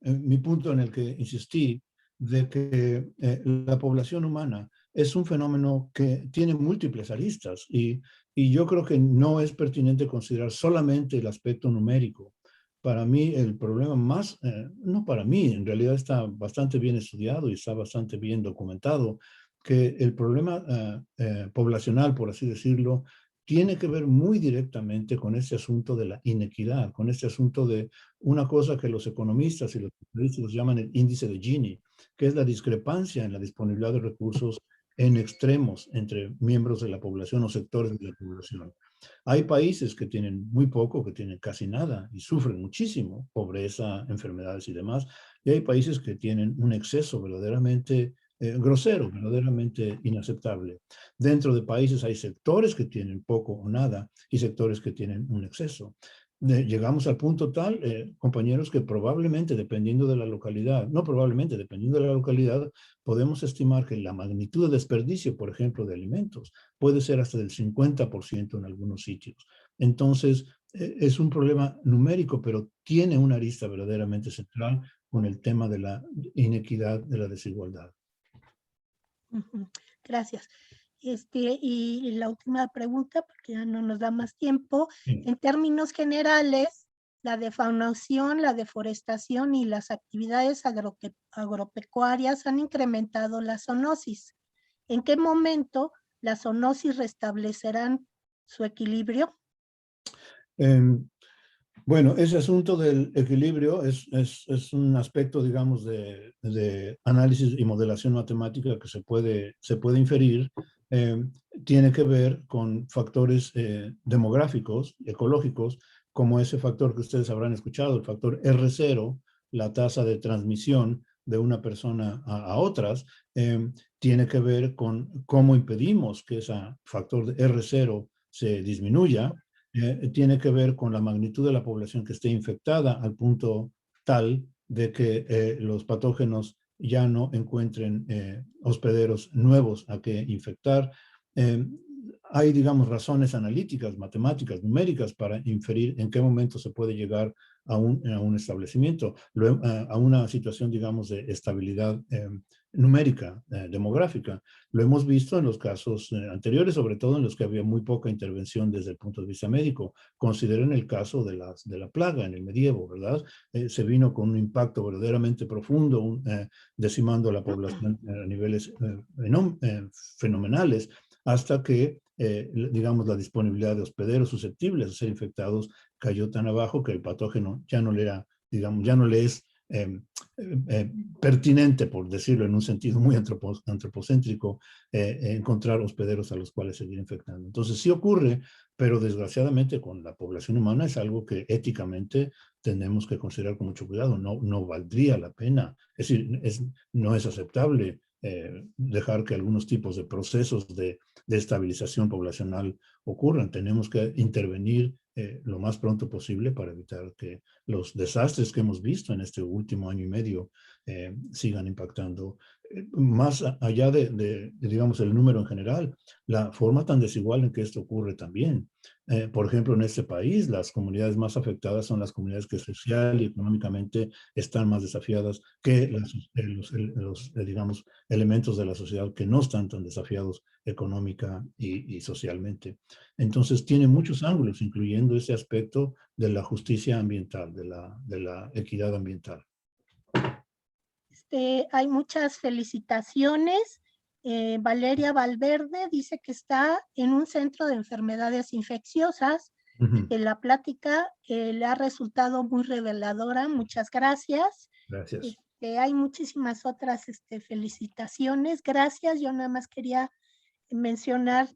mi punto en el que insistí, de que la población humana es un fenómeno que tiene múltiples aristas y yo creo que no es pertinente considerar solamente el aspecto numérico. Para mí el problema más, no para mí, en realidad está bastante bien estudiado y está bastante bien documentado, que el problema poblacional, por así decirlo, tiene que ver muy directamente con este asunto de la inequidad, con este asunto de una cosa que los economistas y los periodistas llaman el índice de Gini, que es la discrepancia en la disponibilidad de recursos en extremos entre miembros de la población o sectores de la población. Hay países que tienen muy poco, que tienen casi nada y sufren muchísimo, pobreza, enfermedades y demás, y hay países que tienen un exceso verdaderamente grosero, verdaderamente inaceptable. Dentro de países hay sectores que tienen poco o nada y sectores que tienen un exceso. Llegamos al punto tal, compañeros, que probablemente dependiendo de la localidad, no probablemente dependiendo de la localidad, podemos estimar que la magnitud de desperdicio, por ejemplo, de alimentos, puede ser hasta del 50% en algunos sitios. Entonces, es un problema numérico, pero tiene una arista verdaderamente central con el tema de la inequidad, de la desigualdad. Gracias. Y la última pregunta, porque ya no nos da más tiempo. Sí. En términos generales, la defaunación, la deforestación y las actividades agropecuarias han incrementado la zoonosis. ¿En qué momento las zoonosis restablecerán su equilibrio? Bueno, ese asunto del equilibrio es un aspecto, digamos, de análisis y modelación matemática que se puede inferir. Tiene que ver con factores demográficos, ecológicos, como ese factor que ustedes habrán escuchado, el factor R0, la tasa de transmisión de una persona a otras, tiene que ver con cómo impedimos que ese factor de R0 se disminuya. Tiene que ver con la magnitud de la población que esté infectada al punto tal de que los patógenos ya no encuentren hospederos nuevos a que infectar. Hay, digamos, razones analíticas, matemáticas, numéricas para inferir en qué momento se puede llegar a un establecimiento, a una situación, digamos, de estabilidad numérica, demográfica. Lo hemos visto en los casos anteriores, sobre todo en los que había muy poca intervención desde el punto de vista médico. Consideren el caso de la plaga en el medievo, ¿verdad? Se vino con un impacto verdaderamente profundo, decimando a la población a niveles fenomenales, hasta que, digamos, la disponibilidad de hospederos susceptibles de ser infectados cayó tan abajo que el patógeno ya no le era, digamos, ya no le es pertinente, por decirlo en un sentido muy antropocéntrico, encontrar hospederos a los cuales seguir infectando. Entonces sí ocurre, pero desgraciadamente con la población humana es algo que éticamente tenemos que considerar con mucho cuidado. No valdría la pena, es decir, no es aceptable dejar que algunos tipos de procesos de estabilización poblacional ocurran. Tenemos que intervenir lo más pronto posible para evitar que los desastres que hemos visto en este último año y medio sigan impactando más allá digamos, el número en general, la forma tan desigual en que esto ocurre también. Por ejemplo, en este país, las comunidades más afectadas son las comunidades que social y económicamente están más desafiadas que digamos, elementos de la sociedad que no están tan desafiados económica y socialmente. Entonces, tiene muchos ángulos, incluyendo ese aspecto de la justicia ambiental, de la equidad ambiental. Hay muchas felicitaciones. Valeria Valverde dice que está en un centro de enfermedades infecciosas. La plática le ha resultado muy reveladora. Muchas gracias. Gracias. Hay muchísimas otras felicitaciones. Gracias. Yo nada más quería mencionar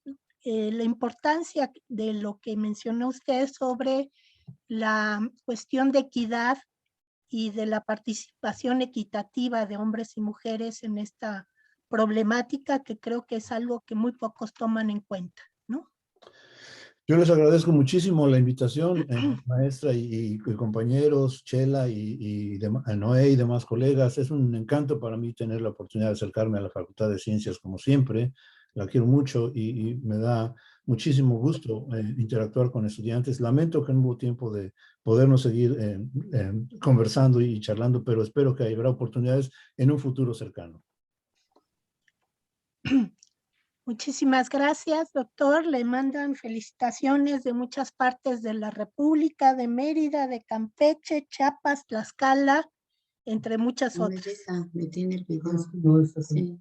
la importancia de lo que mencionó usted sobre la cuestión de equidad y de la participación equitativa de hombres y mujeres en esta problemática, que creo que es algo que muy pocos toman en cuenta, ¿no? Yo les agradezco muchísimo la invitación, maestra y compañeros, Chela Noé y demás colegas. Es un encanto para mí tener la oportunidad de acercarme a la Facultad de Ciencias como siempre. La quiero mucho y me da muchísimo gusto interactuar con estudiantes. Lamento que no hubo tiempo de podernos seguir conversando y charlando, pero espero que habrá oportunidades en un futuro cercano. Muchísimas gracias, doctor. Le mandan felicitaciones de muchas partes de la República, de Mérida, de Campeche, Chiapas, Tlaxcala, entre muchas otras. Me tiene el video. Sí.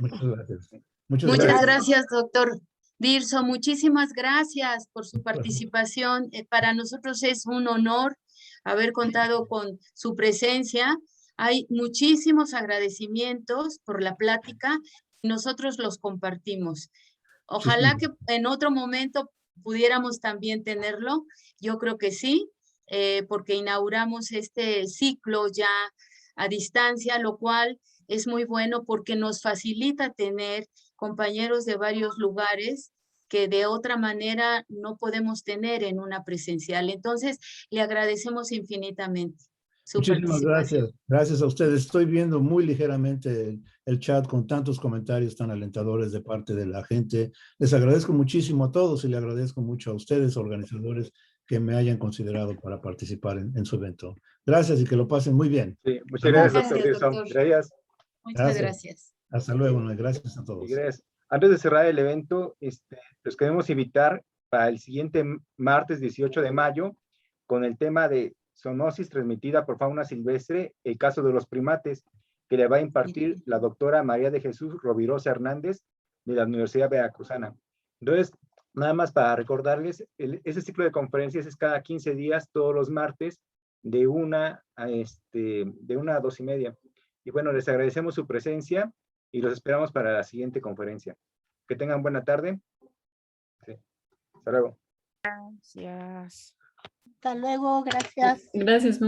Muchas gracias. Muchas gracias, doctor Dirso. Muchísimas gracias por su participación. Para nosotros es un honor haber contado con su presencia. Hay muchísimos agradecimientos por la plática. Nosotros los compartimos. Ojalá que en otro momento pudiéramos también tenerlo. Yo creo que sí, porque inauguramos este ciclo ya a distancia, lo cual es muy bueno porque nos facilita tener compañeros de varios lugares que de otra manera no podemos tener en una presencial. Entonces, le agradecemos infinitamente su Muchísimas participación. gracias. Gracias a ustedes. Estoy viendo muy ligeramente el chat con tantos comentarios tan alentadores de parte de la gente. Les agradezco muchísimo a todos y le agradezco mucho a ustedes, organizadores, que me hayan considerado para participar en su evento. Gracias y que lo pasen muy bien. Sí, muchas gracias, doctor Dirso. Gracias. Muchas gracias. Hasta luego, Noé. Gracias a todos. Gracias. Antes de cerrar el evento, los queremos invitar para el siguiente martes 18 de mayo con el tema de zoonosis transmitida por fauna silvestre, el caso de los primates, que le va a impartir la doctora María de Jesús Rovirosa Hernández de la Universidad Veracruzana. Entonces, nada más para recordarles, ese ciclo de conferencias es cada 15 días, todos los martes, de 1 a 2:30. Y bueno, les agradecemos su presencia y los esperamos para la siguiente conferencia. Que tengan buena tarde. Sí. Hasta luego. Gracias. Hasta luego, gracias. Gracias,